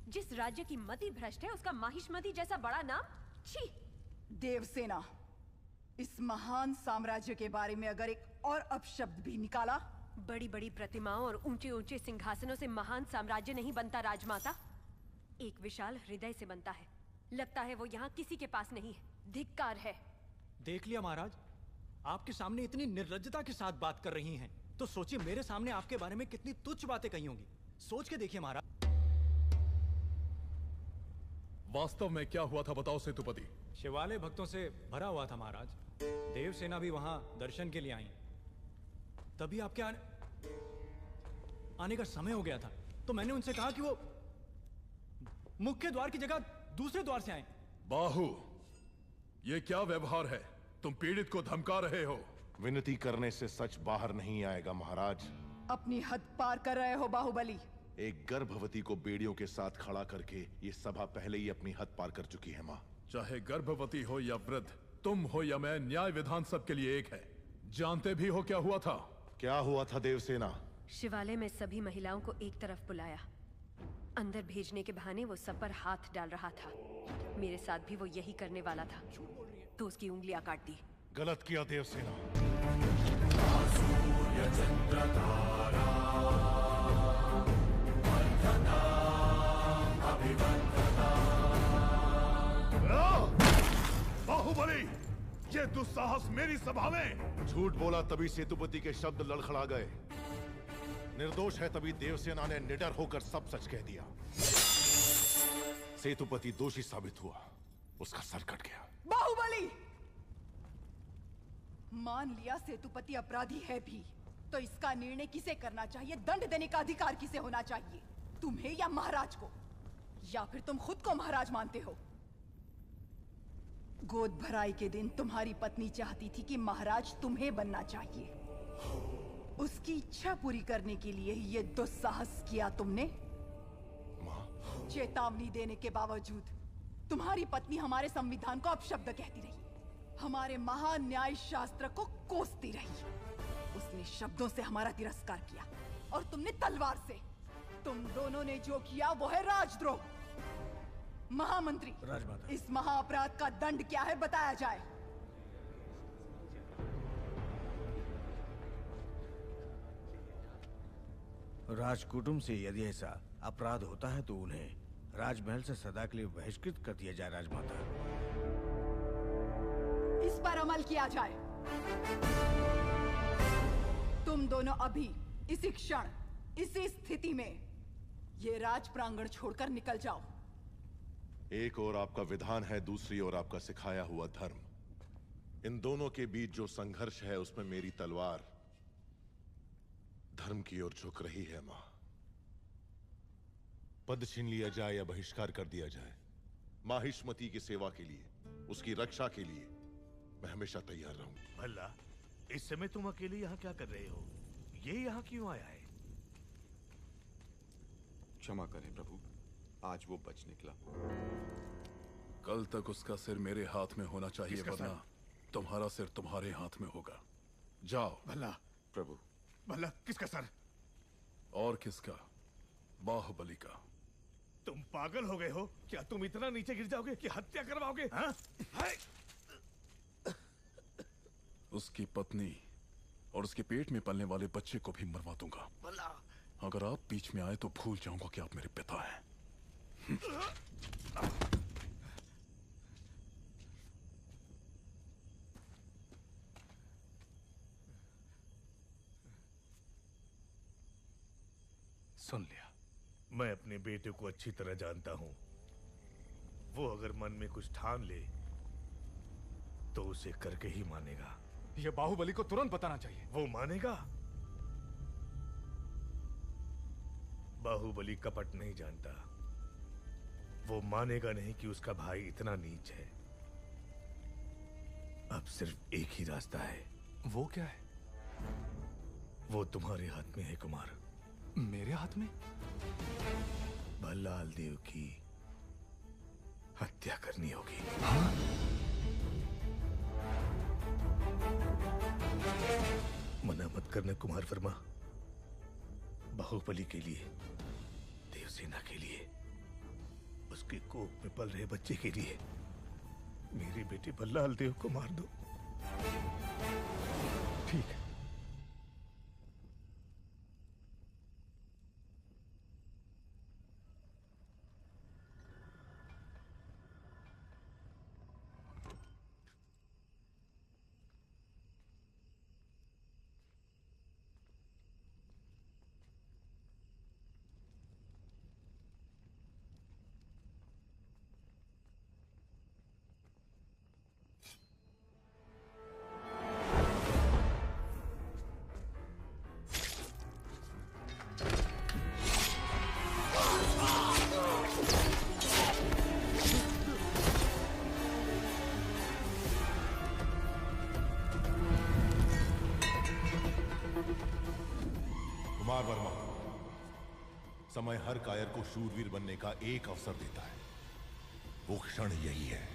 जिस राज्य की मति भ्रष्ट है, उसका माहिष्मति जैसा बड़ा नाम? छी! देवसेना, इस महान साम्राज्य के बारे में अगर एक और अपशब्द भी निकाला। बड़ी बड़ी प्रतिमाओं और ऊंचे ऊंचे सिंहासनों से महान साम्राज्य नहीं बनता राजमाता, एक विशाल हृदय से बनता है। लगता है वो यहाँ किसी के पास नहीं है। धिक्कार है। देख लिया महाराज, आपके सामने इतनी निर्लज्जता के साथ बात कर रही हैं, तो सोचिए मेरे सामने आपके बारे में कितनी तुच्छ बातें कही होंगी। सोच के देखिए महाराज। वास्तव में क्या हुआ था बताओ सेतुपति। शिवालय भक्तों से भरा हुआ था महाराज। देवसेना भी वहां दर्शन के लिए आई। तभी आपके आने का समय हो गया था, तो मैंने उनसे कहा कि वो मुख्य द्वार की जगह दूसरे द्वार से आए। बाहु, ये क्या व्यवहार है? तुम पीड़ित को धमका रहे हो। विनती करने से सच बाहर नहीं आएगा महाराज। अपनी हद पार कर रहे हो बाहुबली। एक गर्भवती को बेड़ियों के साथ खड़ा करके ये सभा पहले ही अपनी हद पार कर चुकी है माँ। चाहे गर्भवती हो या वृद्ध, तुम हो या मैं, न्याय विधान सबके लिए एक है। जानते भी हो क्या हुआ था? क्या हुआ था देवसेना? शिवालय में सभी महिलाओं को एक तरफ बुलाया। अंदर भेजने के बहाने वो सब पर हाथ डाल रहा था। मेरे साथ भी वो यही करने वाला था, तो उसकी उंगलियां काट दी। गलत किया देवसेना। बाहुबली, ये दुस्साहस मेरी सभा में! झूठ बोला तभी सेतुपति के शब्द लड़खड़ा गए। निर्दोष है तभी देवसेना ने निडर होकर सब सच कह दिया। सेतुपति दोषी साबित हुआ, उसका सर कट गया। बाहुबली! मान लिया सेतुपति अपराधी है भी, तो इसका निर्णय किसे करना चाहिए, दंड देने का अधिकार किसे होना चाहिए? तुम्हें या महाराज को? या फिर तुम खुद को महाराज मानते हो? गोद भराई के दिन तुम्हारी पत्नी चाहती थी कि महाराज तुम्हें बनना चाहिए। उसकी इच्छा पूरी करने के लिए ही ये दुस्साहस किया तुमने। चेतावनी देने के बावजूद तुम्हारी पत्नी हमारे संविधान को अपशब्द कहती रही, हमारे महान न्याय शास्त्र को कोसती रही। उसने शब्दों से हमारा तिरस्कार किया और तुमने तलवार से। तुम दोनों ने जो किया वो है राजद्रोह। महामंत्री, इस महाअपराध का दंड क्या है बताया जाए। राजकुटुंब से यदि ऐसा अपराध होता है तो उन्हें राजमहल से सदा के लिए बहिष्कृत कर दिया जाए। राजमाता, इस पर अमल किया जाए। तुम दोनों अभी इसी क्षण इसी स्थिति में ये राज प्रांगण छोड़कर निकल जाओ। एक ओर आपका विधान है, दूसरी ओर आपका सिखाया हुआ धर्म। इन दोनों के बीच जो संघर्ष है उसमें मेरी तलवार धर्म की ओर झुक रही है। मां, पद छीन लिया जाए या बहिष्कार कर दिया जाए, माहिष्मति की सेवा के लिए, उसकी रक्षा के लिए मैं हमेशा तैयार रहूंगा। भला इस समय तुम अकेले यहाँ क्या कर रहे हो? ये यहाँ क्यों आया है? क्षमा करें प्रभु, आज वो बच निकला। कल तक उसका सिर मेरे हाथ में होना चाहिए, वरना तुम्हारा सिर तुम्हारे हाथ में होगा। जाओ। भला प्रभु। भला किसका सर? और किसका? बाहुबली का। तुम पागल हो गए हो क्या? तुम इतना नीचे गिर जाओगे कि हत्या करवाओगे? हाँ? उसकी पत्नी और उसके पेट में पलने वाले बच्चे को भी मरवा दूंगा। भला अगर आप बीच में आए तो भूल जाऊंगा कि आप मेरे पिता हैं। सुन लिया। मैं अपने बेटे को अच्छी तरह जानता हूं। वो अगर मन में कुछ ठान ले तो उसे करके ही मानेगा। यह बाहुबली को तुरंत बताना चाहिए। वो मानेगा? बाहुबली कपट नहीं जानता। वो मानेगा नहीं कि उसका भाई इतना नीच है। अब सिर्फ एक ही रास्ता है। वो क्या है? वो तुम्हारे हाथ में है कुमार। मेरे हाथ में? भल्लाल देव की हत्या करनी होगी। हाँ? मना मत करना कुमार वर्मा। बाहुबली के लिए, देवसेना के लिए, उसके कोख में पल रहे बच्चे के लिए मेरे बेटे भल्लाल देव को मार दो। ठीक है। कुमार वर्मा, समय हर कायर को शूरवीर बनने का एक अवसर देता है। वो क्षण यही है।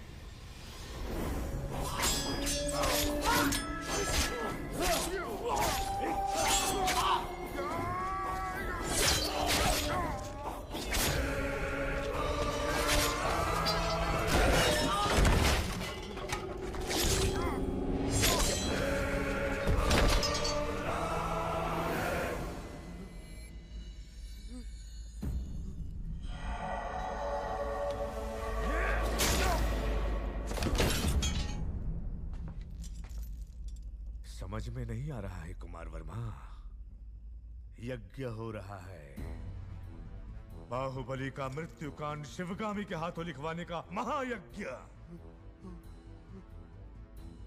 समझ में नहीं आ रहा है कुमार वर्मा। यज्ञ हो रहा है। बाहुबली का मृत्युकांड शिवगामी के हाथों लिखवाने का महायज्ञ।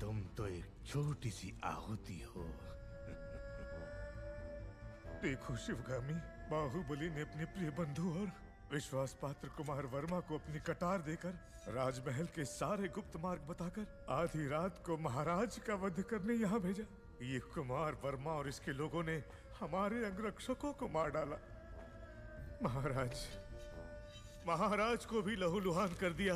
तुम तो एक छोटी सी आहुति हो। देखो शिवगामी, बाहुबली ने अपने प्रिय बंधु और विश्वास पात्र कुमार वर्मा को अपनी कटार देकर, राजमहल के सारे गुप्त मार्ग बताकर आधी रात को महाराज का वध करने यहाँ भेजा। ये कुमार वर्मा और इसके लोगों ने हमारे अंगरक्षकों को मार डाला। महाराज को भी लहूलुहान कर दिया।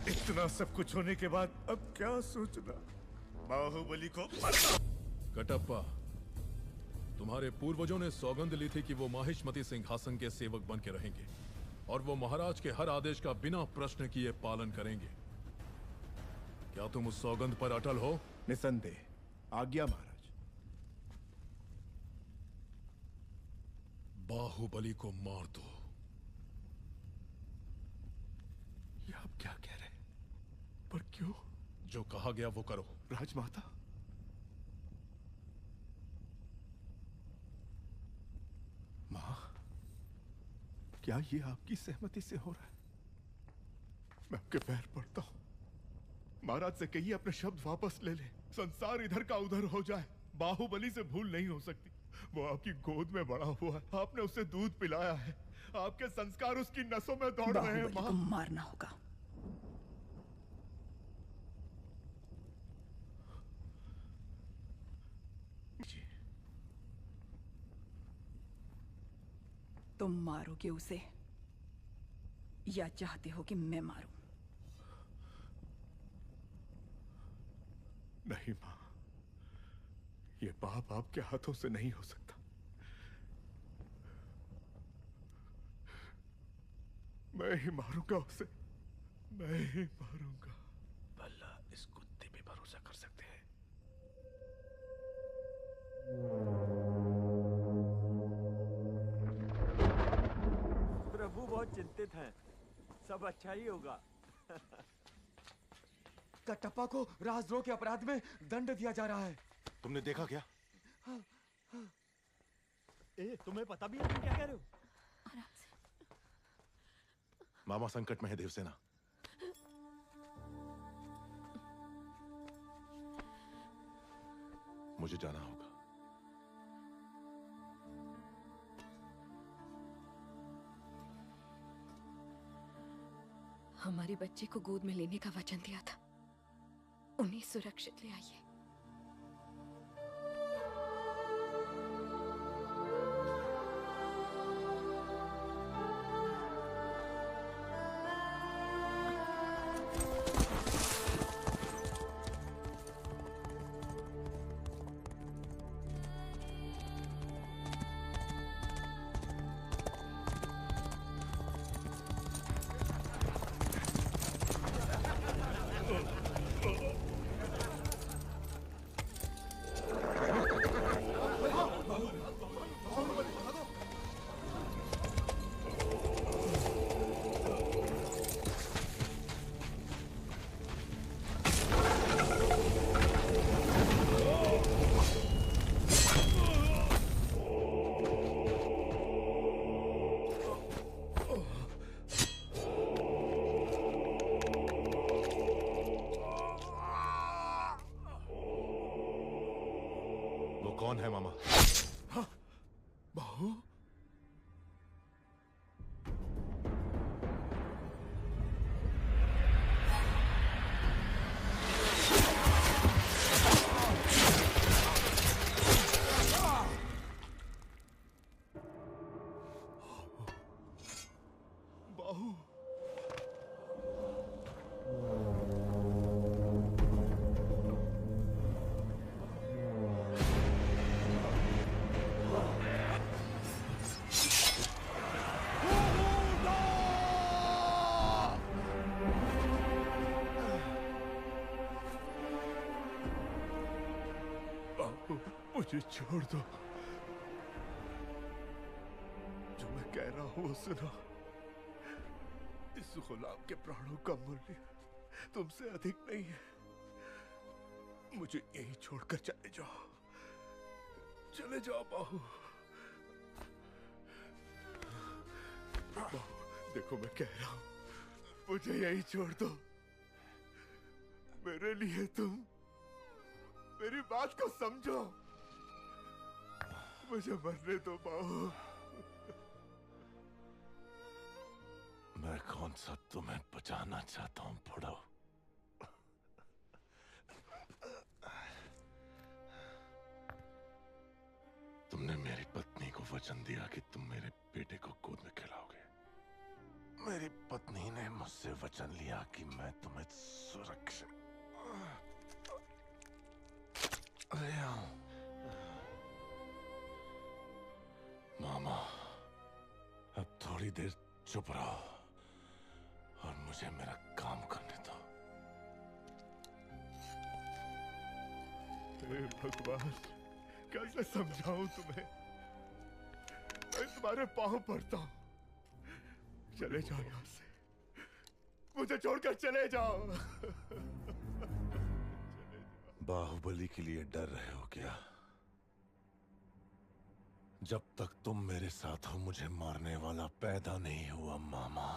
इतना सब कुछ होने के बाद अब क्या सोचना? बाहुबली को कटप्पा, तुम्हारे पूर्वजों ने सौगंध ली थी कि वो माहिष्मति सिंहासन के सेवक बन के रहेंगे और वो महाराज के हर आदेश का बिना प्रश्न किए पालन करेंगे। क्या तुम उस सौगंध पर अटल हो? निसंदेह। आज्ञा महाराज। बाहुबली को मार दो। ये आप क्या कह रहे हैं? पर क्यों? जो कहा गया वो करो। राजमाता, मां, क्या ये आपकी सहमति से हो रहा है? मैं आपके पैर पड़ता हूं। महाराज से कहिए अपने शब्द वापस ले ले। संसार इधर का उधर हो जाए, बाहुबली से भूल नहीं हो सकती। वो आपकी गोद में बड़ा हुआ है, आपने उसे दूध पिलाया है, आपके संस्कार उसकी नसों में दौड़ रहे हैं बाहुबली को माँ। मारना होगा। तुम मारोगे उसे या चाहते हो कि मैं मारूं? नहीं माँ, ये पाप आपके हाथों से नहीं हो सकता। मैं ही मारूंगा उसे, मैं ही मारूंगा। भला इस कुत्ते पे भरोसा कर सकते हैं? प्रभु बहुत चिंतित हैं। सब अच्छा ही होगा। कटप्पा को राजद्रोह के अपराध में दंड दिया जा रहा है। तुमने देखा क्या? तुम्हें पता भी है तुम क्या कह रहे हो? मामा संकट में है देवसेना। मुझे जाना होगा। हमारे बच्चे को गोद में लेने का वचन दिया था, उन्हें सुरक्षित ले आइए। कौन है मामा? बाहु? बाहु। मुझे छोड़ दो। जो मैं कह रहा हूं वो सुनो। इस गुलाम के प्राणों का मूल्य तुमसे अधिक नहीं है। मुझे यहीं छोड़कर चले जाओ। चले जाओ बाहु। बाहु, देखो मैं कह रहा हूं, मुझे यहीं छोड़ दो। मेरे लिए तुम मेरी बात को समझो। मुझे मरने दो बाहु। मैं कौन सा तुम्हें बचाना चाहता हूं बुढ़ो? तुमने मेरी पत्नी को वचन दिया कि तुम मेरे बेटे को गोद में खिलाओगे। मेरी पत्नी ने मुझसे वचन लिया कि मैं तुम्हें सुरक्षित ले आऊं। मामा, अब थोड़ी देर चुप रहो और मुझे मेरा काम करने दो। हे भगवान, कैसे समझाऊं तुम्हें? मैं तुम्हारे पांव पड़ता हूं। चले जाओ यहां से। मुझे छोड़कर चले जाओ। बाहुबली के लिए डर रहे हो क्या? जब तक तुम मेरे साथ हो मुझे मारने वाला पैदा नहीं हुआ मामा।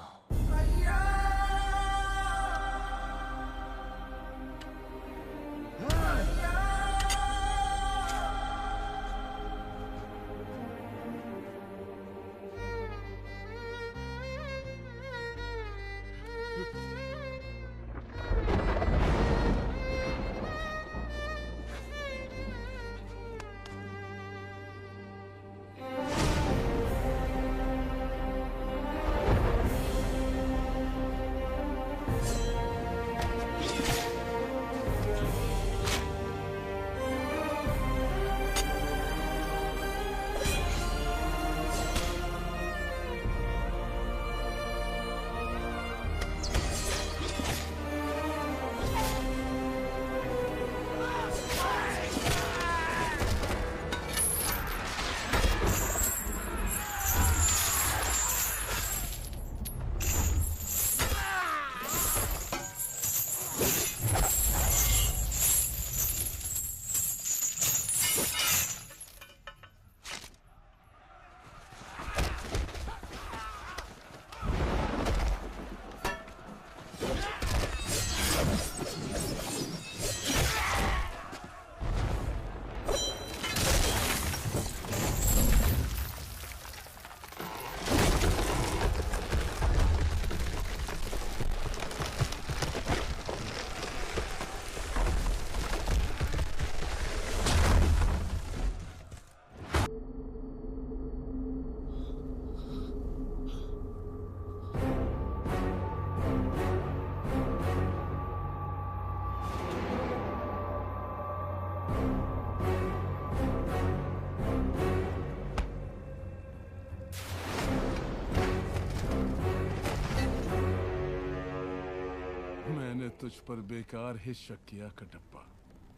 मैंने तुझ पर बेकार ही शक किया कटप्पा।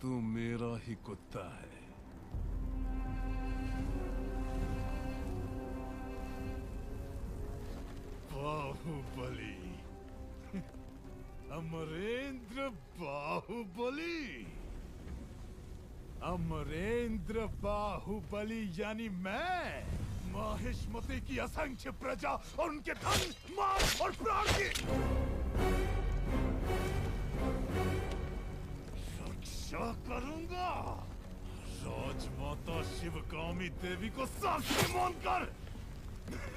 तू मेरा ही कुत्ता है। बाहुबली, अमरेंद्र बाहुबली, अमरेंद्र बाहुबली यानी मैं, माहिष्मति की असंख्य प्रजा और उनके धन, माल और प्राण की रक्षा करूंगा। राजमाता शिवगामी देवी को साक्षी मानकर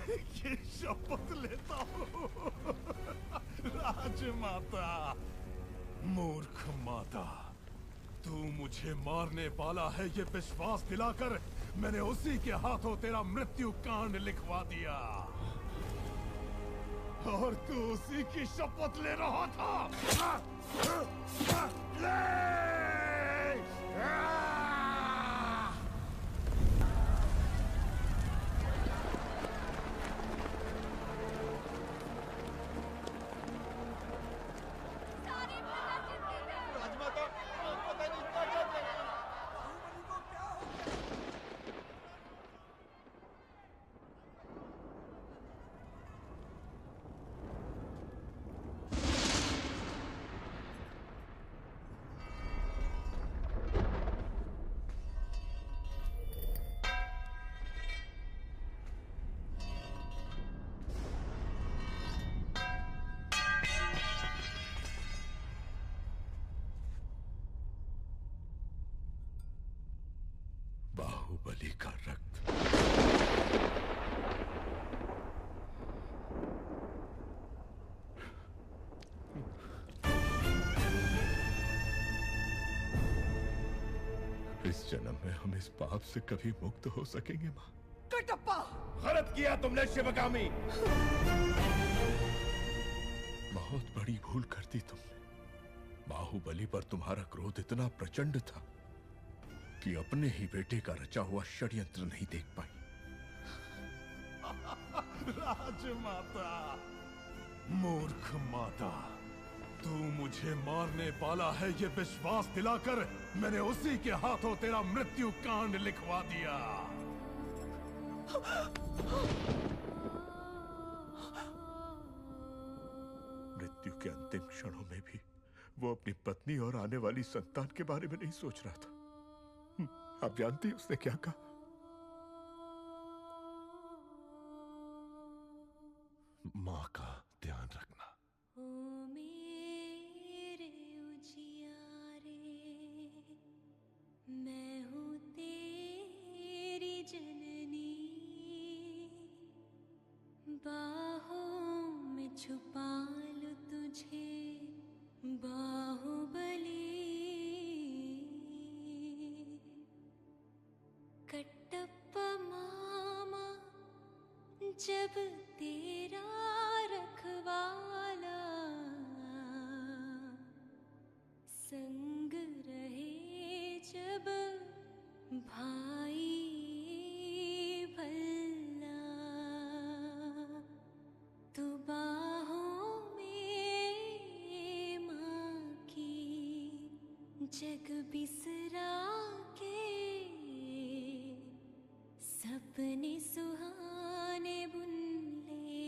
ये शपथ लेता हूँ। राजमाता, मूर्ख माता, तू मुझे मारने वाला है ये विश्वास दिलाकर मैंने उसी के हाथों तेरा मृत्यु कांड लिखवा दिया और तू उसी की शपथ ले रहा था। बाहुबली का रक्त। इस जन्म में हम इस पाप से कभी मुक्त हो सकेंगे माँ? कटप्पा, गलत किया तुमने शिवगामी। बहुत बड़ी भूल कर दी तुमने। बाहुबली पर तुम्हारा क्रोध इतना प्रचंड था कि अपने ही बेटे का रचा हुआ षड्यंत्र नहीं देख पाई। राजमाता, मूर्ख माता, तू मुझे मारने वाला है ये विश्वास दिलाकर मैंने उसी के हाथों तेरा मृत्यु कांड लिखवा दिया। मृत्यु के अंतिम क्षणों में भी वो अपनी पत्नी और आने वाली संतान के बारे में नहीं सोच रहा था। आप जानती हैं उसने क्या कहा? माँ का ध्यान रखना। ओ मेरे उजियारे, मैं हूँ तेरी जननी, बाहों में छुपा लो तुझे जब तेरा रखवाला संग रहे जब भाई भल्ला तो बाहों में माँ की जग बिसरा के सपने सुहाने बुन ले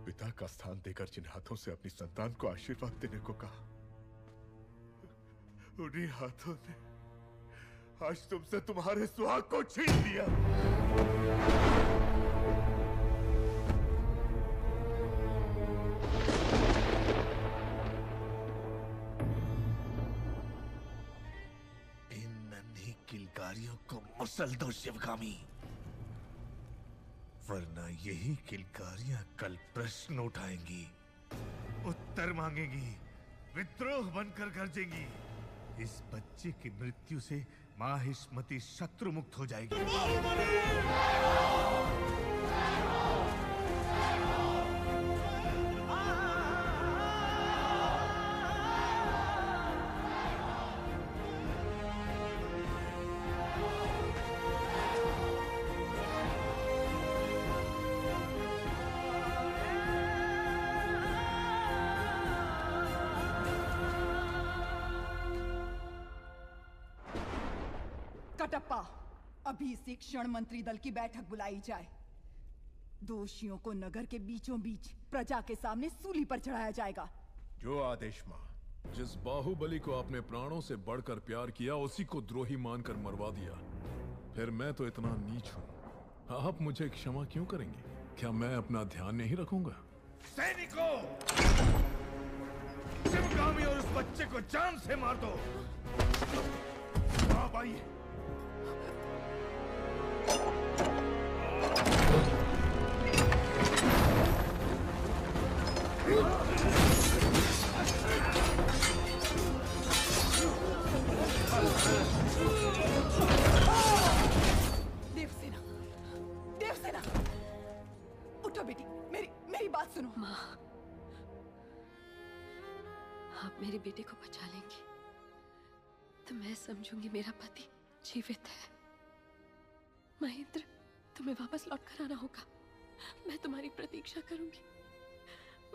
पिता का स्थान देकर जिन हाथों से अपनी संतान को आशीर्वाद देने को कहा, उन्हीं हाथों ने आज तुमसे तुम्हारे सुहाग को छीन लिया। इन नन्ही किलकारियों को मसल दो शिवगामी, वरना यही किलकारियां कल प्रश्न उठाएंगी, उत्तर मांगेंगी, विद्रोह बनकर गरजेंगी। इस बच्चे की मृत्यु से माहिष्मति शत्रु मुक्त हो जाएगी। कटप्पा, अभी इसी क्षण मंत्री दल की बैठक बुलाई जाए। दोषियों को नगर के बीचों बीच प्रजा के सामने सूली पर चढ़ाया जाएगा। जो आदेश मां। जिस बाहुबली को आपने प्राणों से बढ़कर प्यार किया, उसी को द्रोही मानकर मरवा दिया। फिर मैं तो इतना नीच हूं, आप मुझे क्षमा क्यों करेंगे? क्या मैं अपना ध्यान नहीं रखूंगा? सैनिकों, शिवगामी और उस बच्चे को जान से मार दो। आप आइए। देवसेना, देवसेना, उठो बेटी, मेरी बात सुनो। माँ, आप मेरे बेटे को बचा लेंगी तो मैं समझूंगी मेरा पति जीवित है। महेंद्र, तुम्हें वापस लौट कर आना होगा। मैं तुम्हारी प्रतीक्षा करूंगी।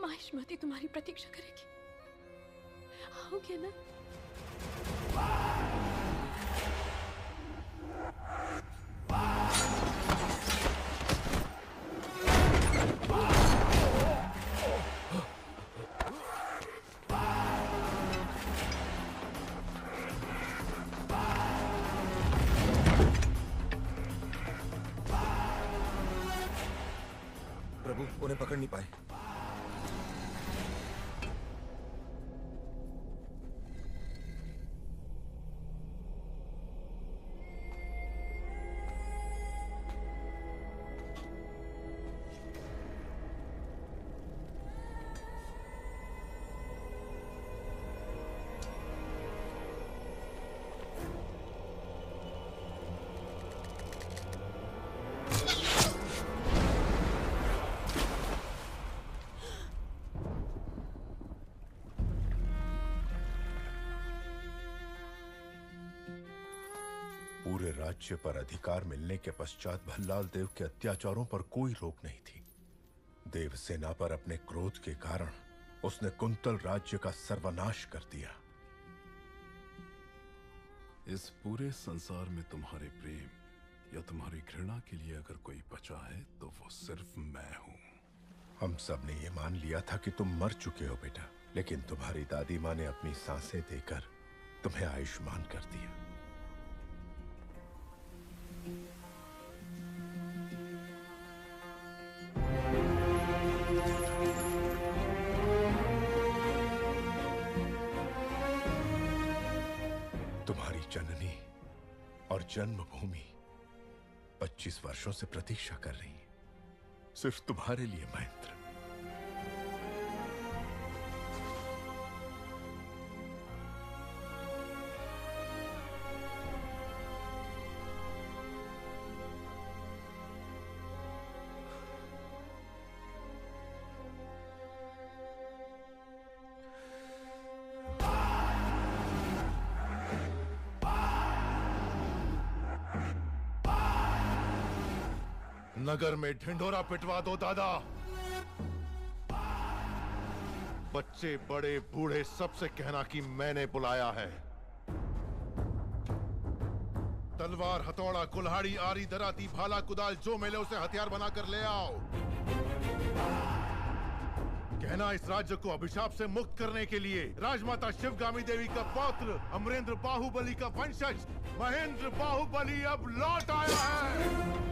माहिष्मति तुम्हारी प्रतीक्षा करेगी। आओगे ना? प्रभु, उन्हें पकड़ नहीं पाए। पूरे राज्य पर अधिकार मिलने के पश्चात भल्लाल देव के अत्याचारों पर कोई रोक नहीं थी। देवसेना पर अपने क्रोध के कारण उसने कुंतल राज्य का सर्वनाश कर दिया। इस पूरे संसार में तुम्हारे प्रेम या तुम्हारी घृणा के लिए अगर कोई बचा है तो वो सिर्फ मैं हूं। हम सब ने ये मान लिया था कि तुम मर चुके हो बेटा, लेकिन तुम्हारी दादी माँ ने अपनी सांसें देकर तुम्हें आयुष्मान कर दिया। तुम्हारी जननी और जन्मभूमि 25 वर्षों से प्रतीक्षा कर रही हैं, सिर्फ तुम्हारे लिए महेंद्र। नगर में ढिंढोरा पिटवा दो दादा। बच्चे बड़े बूढ़े सबसे कहना कि मैंने बुलाया है। तलवार, हथौड़ा, कुल्हाड़ी, आरी, दराती, भाला, कुदाल जो मिले उसे हथियार बनाकर ले आओ। कहना इस राज्य को अभिशाप से मुक्त करने के लिए राजमाता शिवगामी देवी का पौत्र अमरेंद्र बाहुबली का वंशज महेंद्र बाहुबली अब लौट आया है।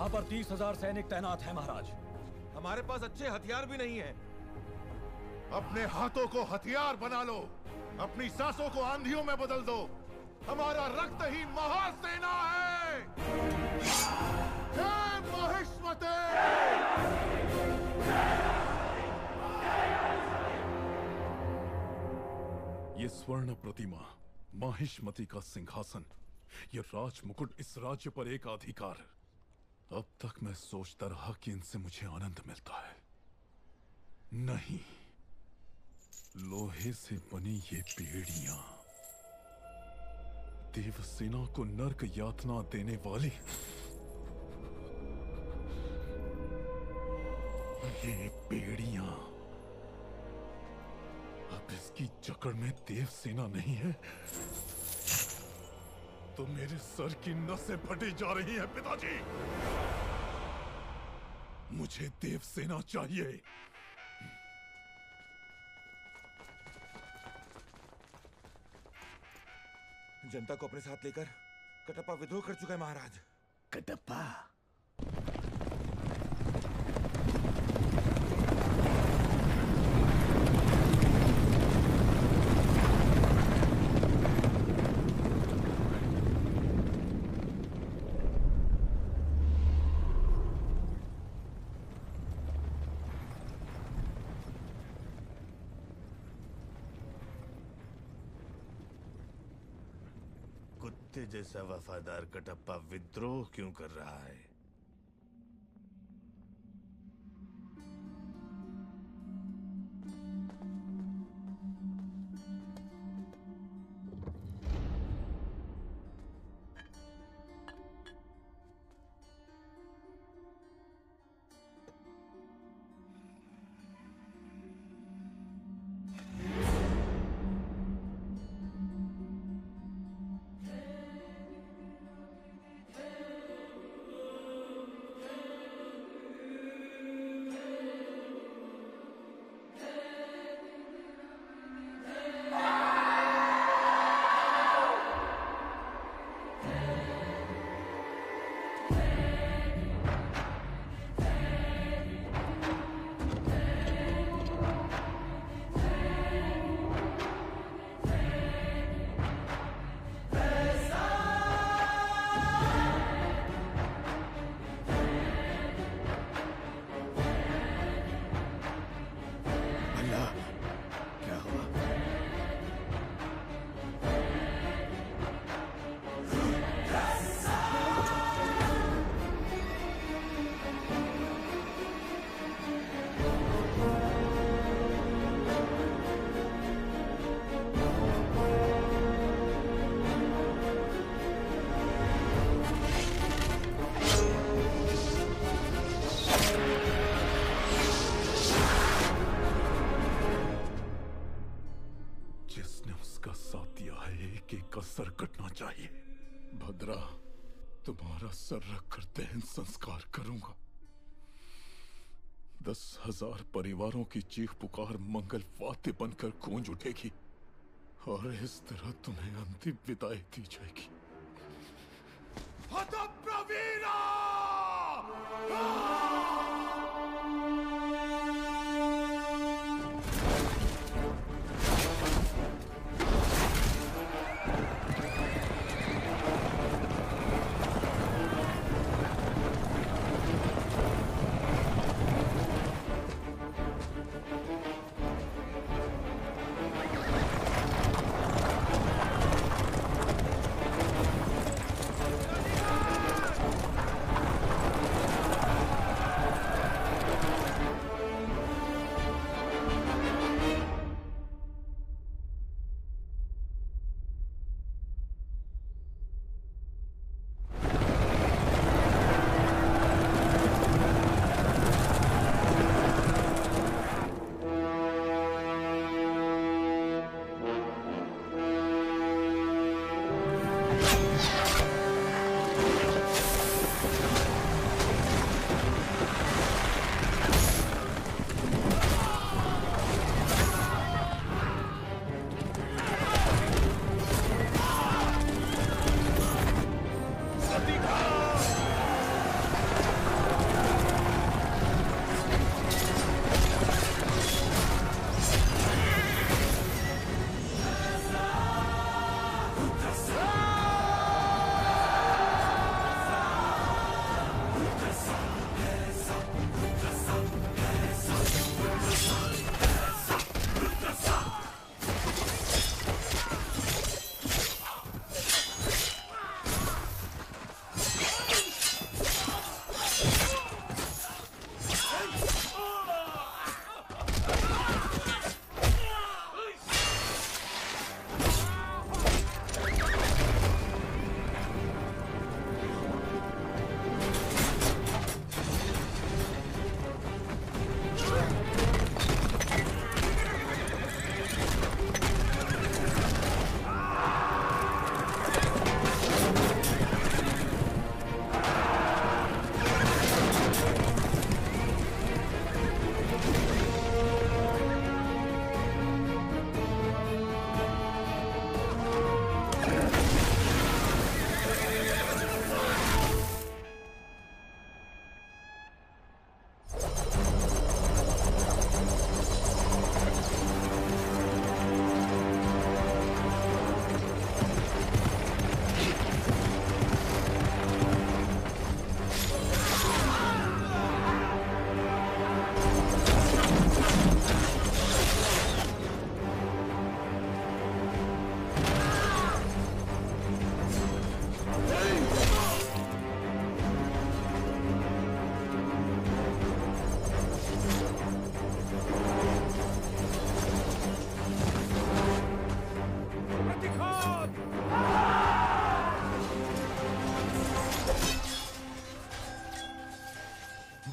पर 30,000 सैनिक तैनात हैं महाराज। हमारे पास अच्छे हथियार भी नहीं है। अपने हाथों को हथियार बना लो, अपनी सांसों को आंधियों में बदल दो। हमारा रक्त ही महासेना है। जय महिष्मते। ये स्वर्ण प्रतिमा, माहिष्मती का सिंहासन, ये राज मुकुट, इस राज्य पर एक अधिकार। अब तक मैं सोचता रहा कि इनसे मुझे आनंद मिलता है, नहीं, लोहे से बनी ये बेड़ियां देवसेना को नर्क यातना देने वाली। ये बेड़ियां अब इसकी जकड़ में देवसेना नहीं है तो मेरे सर की नसें फटी जा रही हैं पिताजी। मुझे देवसेना चाहिए। जनता को अपने साथ लेकर कटप्पा विद्रोह कर चुका है महाराज। कटप्पा? कुत्ते जैसा वफादार कटप्पा विद्रोह क्यों कर रहा है? सर कटना चाहिए। भद्रा, तुम्हारा सर रखकर दहन संस्कार करूंगा। 10,000 परिवारों की चीख पुकार मंगल वाद्य बनकर गूंज उठेगी और इस तरह तुम्हें अंतिम विदाई दी जाएगी। हतप्रवीरा!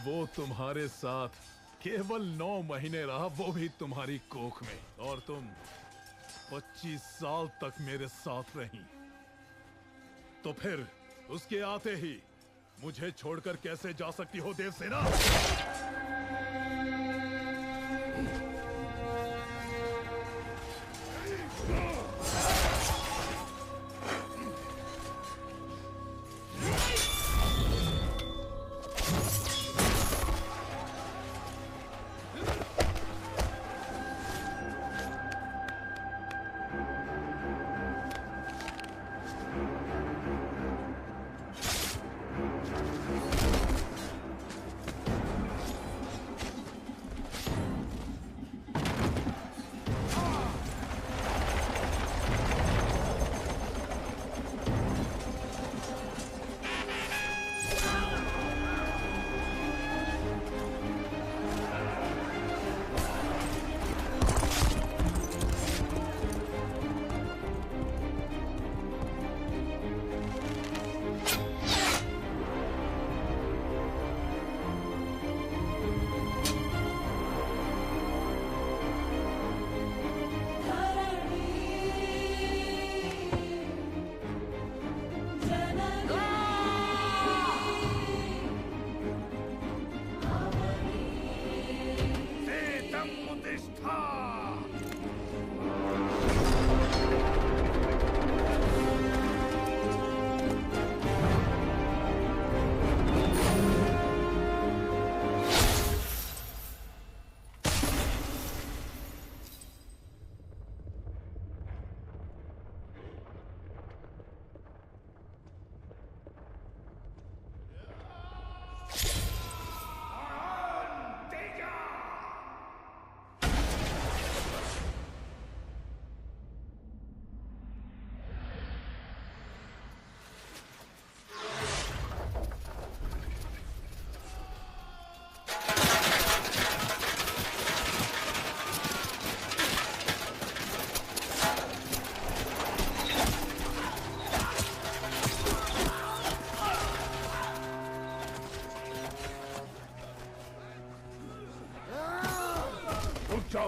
वो तुम्हारे साथ केवल 9 महीने रहा, वो भी तुम्हारी कोख में, और तुम 25 साल तक मेरे साथ रही। तो फिर उसके आते ही मुझे छोड़कर कैसे जा सकती हो देवसेना?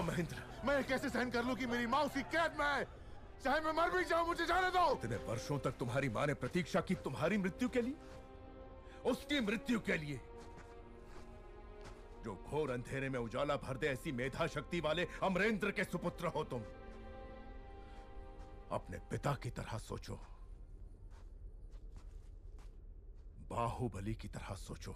महेंद्र। मैं कैसे सहन कर लूं कि मेरी माँ उसकी कैद में है? चाहे मैं मर भी जाऊं, मुझे जाने दो। इतने वर्षों तक तुम्हारी माँ ने प्रतीक्षा की तुम्हारी मृत्यु के लिए, उसकी मृत्यु के लिए। जो घोर अंधेरे में उजाला भर दे, ऐसी मेधा शक्ति वाले अमरेंद्र के सुपुत्र हो तुम। अपने पिता की तरह सोचो, बाहुबली की तरह सोचो।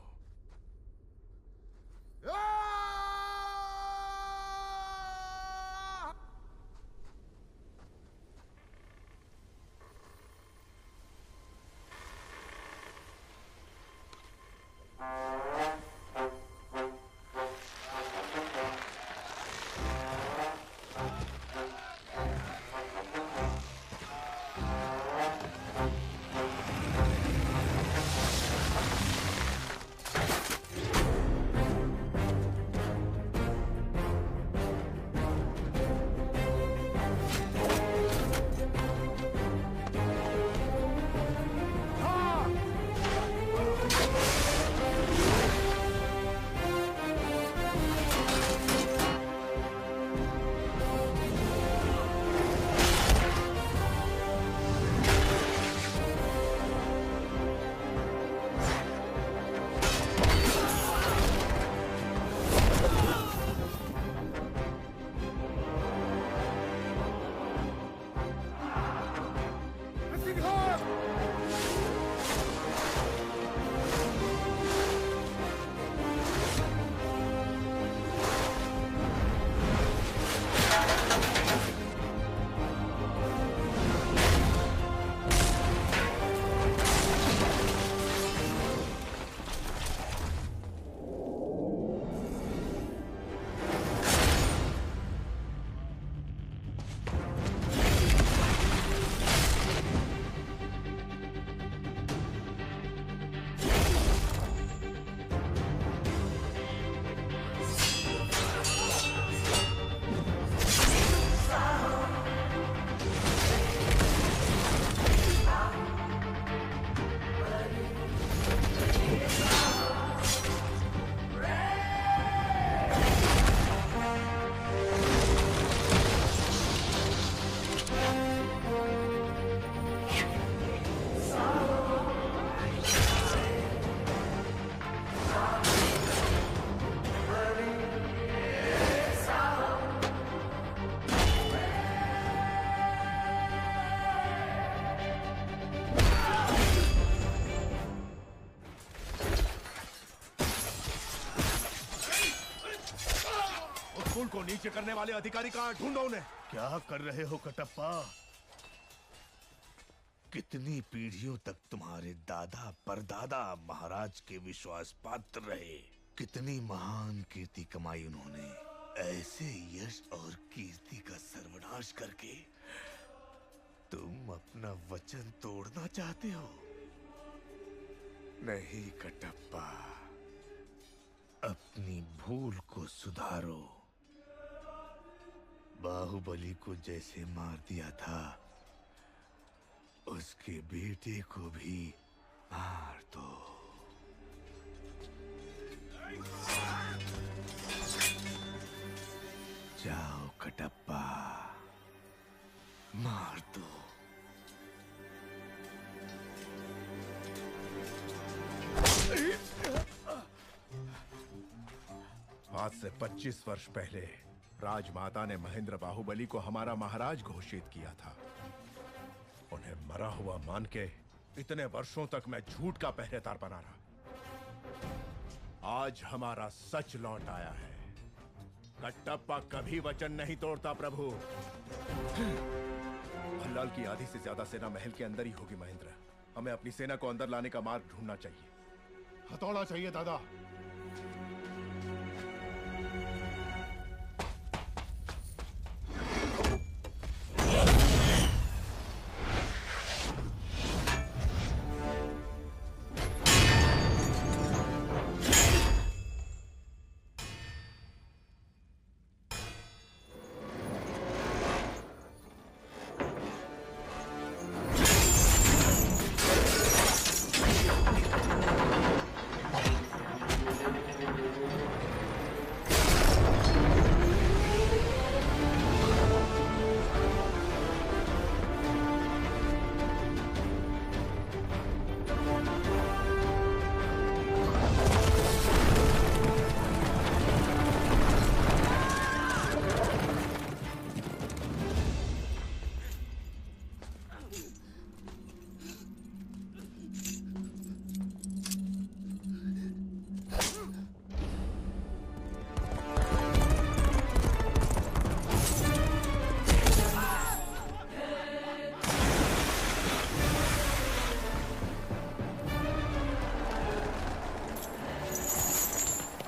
को नीचे करने वाले अधिकारी कहां? ढूंढो उन्हें। क्या कर रहे हो कटप्पा? कितनी पीढ़ियों तक तुम्हारे दादा परदादा महाराज के विश्वास पात्र रहे, कितनी महान कीर्ति कमाई उन्होंने। ऐसे यश और कीर्ति का सर्वनाश करके तुम अपना वचन तोड़ना चाहते हो? नहीं कटप्पा, अपनी भूल को सुधारो। बाहुबली को जैसे मार दिया था, उसके बेटे को भी मार दो। जाओ कटप्पा, मार दो। आज से 25 वर्ष पहले राजमाता ने महेंद्र बाहुबली को हमारा महाराज घोषित किया था। उन्हें मरा हुआ मान के इतने वर्षों तक मैं झूठ का पहरेदार बना रहा। आज हमारा सच लौट आया है। कटप्पा कभी वचन नहीं तोड़ता प्रभु। भल्लाल की आधी से ज्यादा सेना महल के अंदर ही होगी महेंद्र। हमें अपनी सेना को अंदर लाने का मार्ग ढूंढना चाहिए। हथौड़ा चाहिए दादा।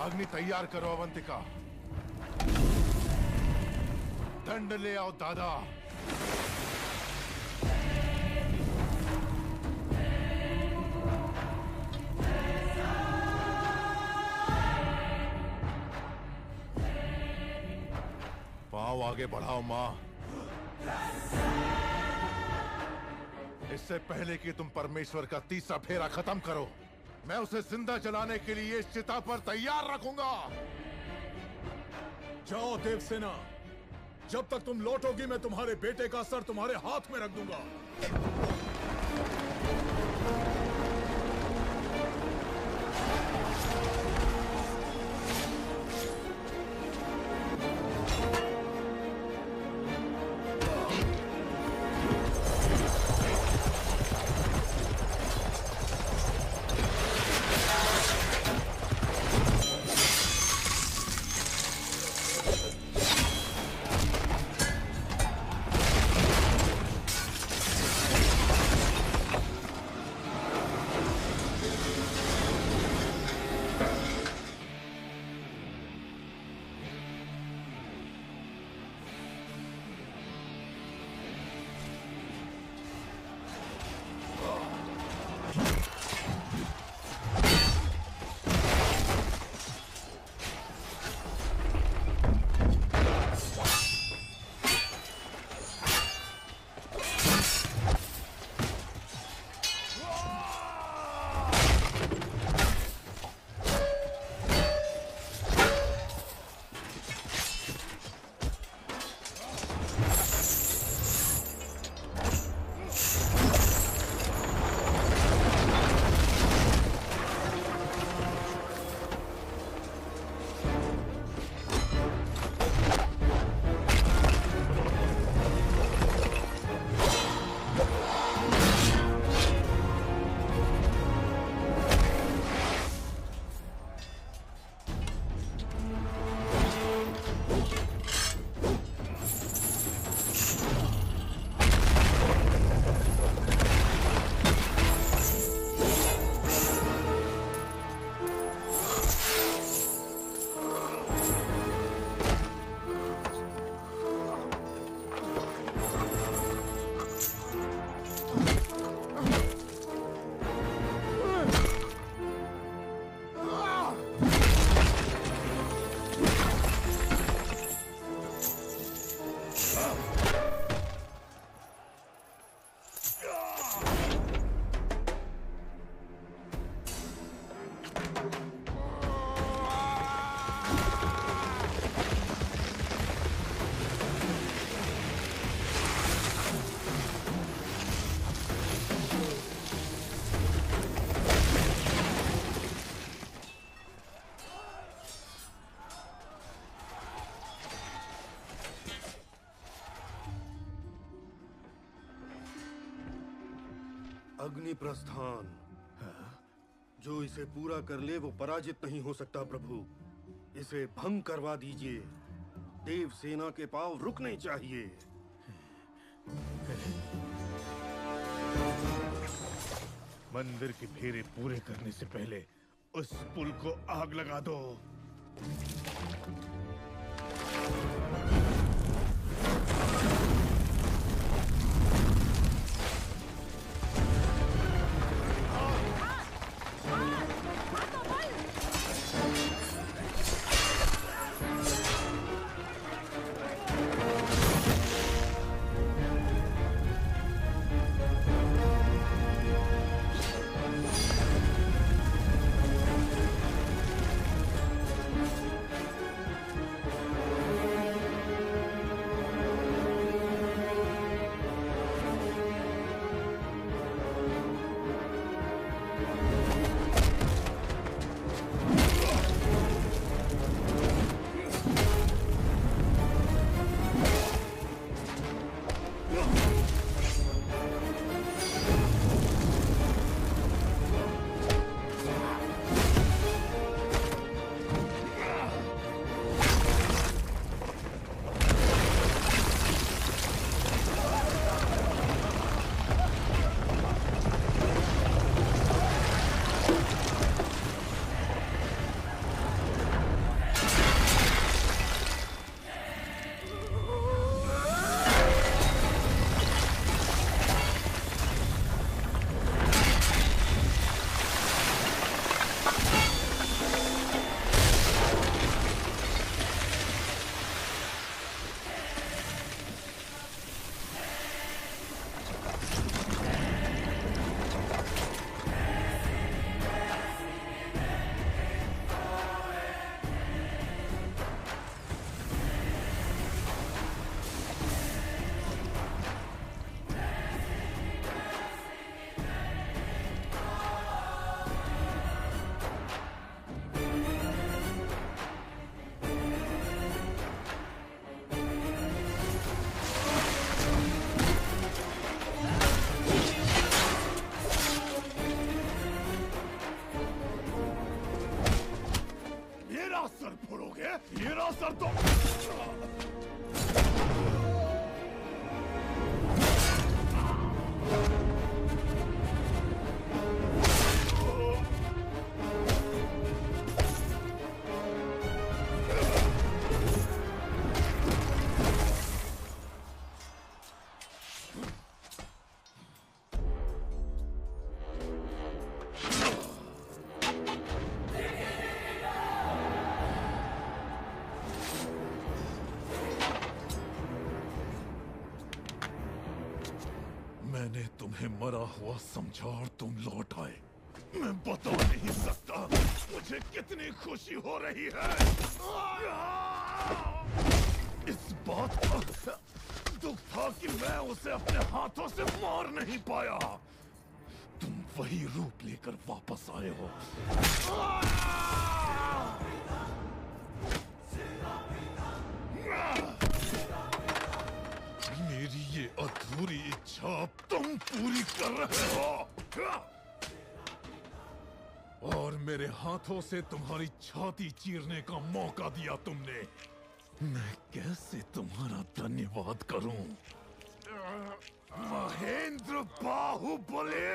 अग्नि तैयार करो अवंतिका। दंड ले आओ दादा। पांव आगे बढ़ाओ मां। इससे पहले कि तुम परमेश्वर का तीसरा फेरा खत्म करो, मैं उसे जिंदा जलाने के लिए इस चिता पर तैयार रखूंगा। जाओ देवसेना, जब तक तुम लौटोगी मैं तुम्हारे बेटे का सर तुम्हारे हाथ में रख दूंगा। अग्नि प्रस्थान, जो इसे पूरा कर ले वो पराजित नहीं हो सकता प्रभु। इसे भंग करवा दीजिए। देव सेना के पांव रुकने चाहिए। मंदिर के फेरे पूरे करने से पहले उस पुल को आग लगा दो। हीरा सर तो मैंने तुम्हें मरा हुआ समझा और तुम लौट आए। मैं बता नहीं सकता मुझे कितनी खुशी हो रही है। इस बात का दुख था कि मैं उसे अपने हाथों से मार नहीं पाया। तुम वही रूप लेकर वापस आए हो। मेरी ये अधूरी इच्छा अब तुम पूरी कर रहे हो और मेरे हाथों से तुम्हारी छाती चीरने का मौका दिया तुमने। मैं कैसे तुम्हारा धन्यवाद करूं? महेंद्र बाहुबली!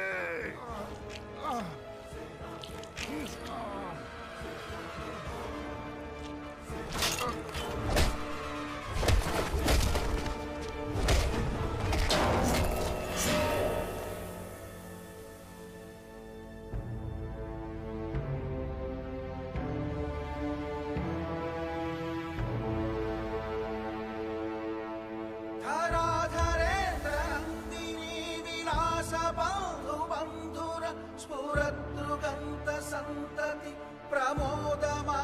संतति प्रमोदमानमानसे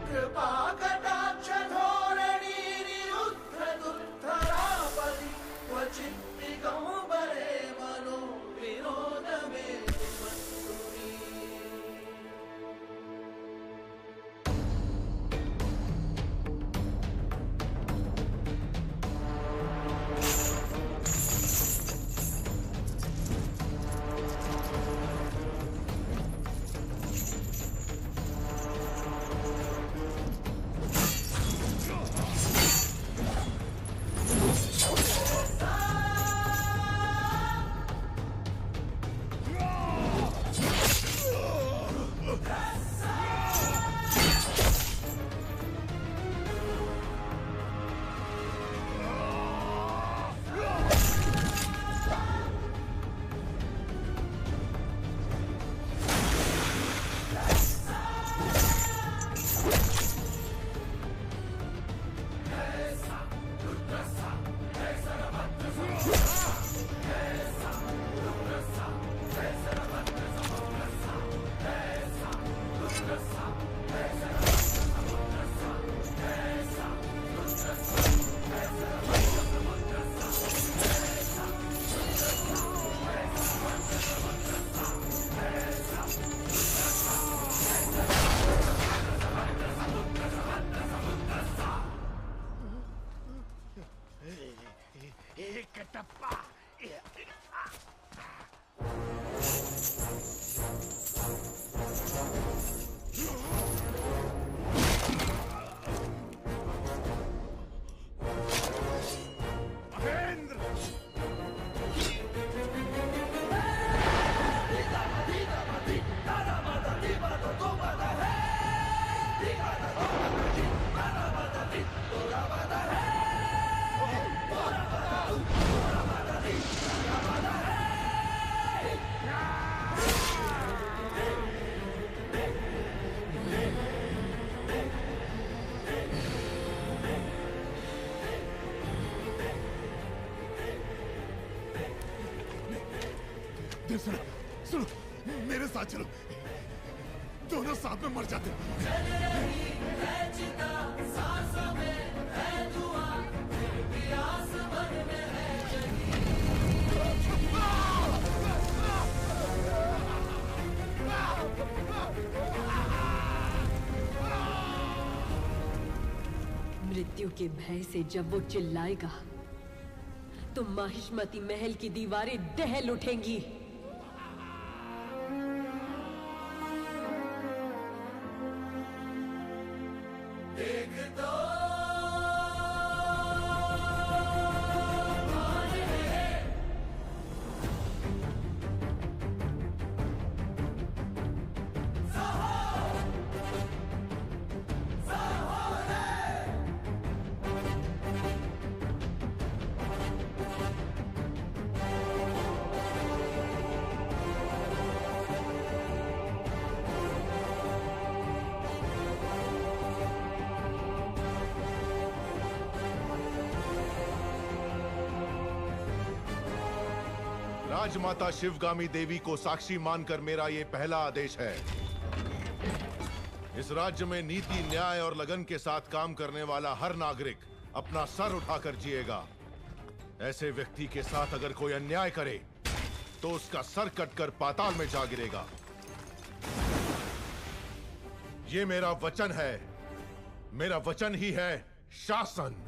कृपा कटाक्ष धोरणी निरुद्ध दुर्धरापदि क्वचित् दिगंबरे मनो विनोद में सुनो सुनो मेरे साथ चलो, दोनों साथ में मर जाते मृत्यु के भय से जब वो चिल्लाएगा तो माहिष्मती महल की दीवारें दहल उठेंगी। देख तो राजमाता शिवगामी देवी को साक्षी मानकर मेरा ये पहला आदेश है। इस राज्य में नीति, न्याय और लगन के साथ काम करने वाला हर नागरिक अपना सर उठाकर जिएगा। ऐसे व्यक्ति के साथ अगर कोई अन्याय करे तो उसका सर कटकर पाताल में जा गिरेगा। ये मेरा वचन है। मेरा वचन ही है शासन।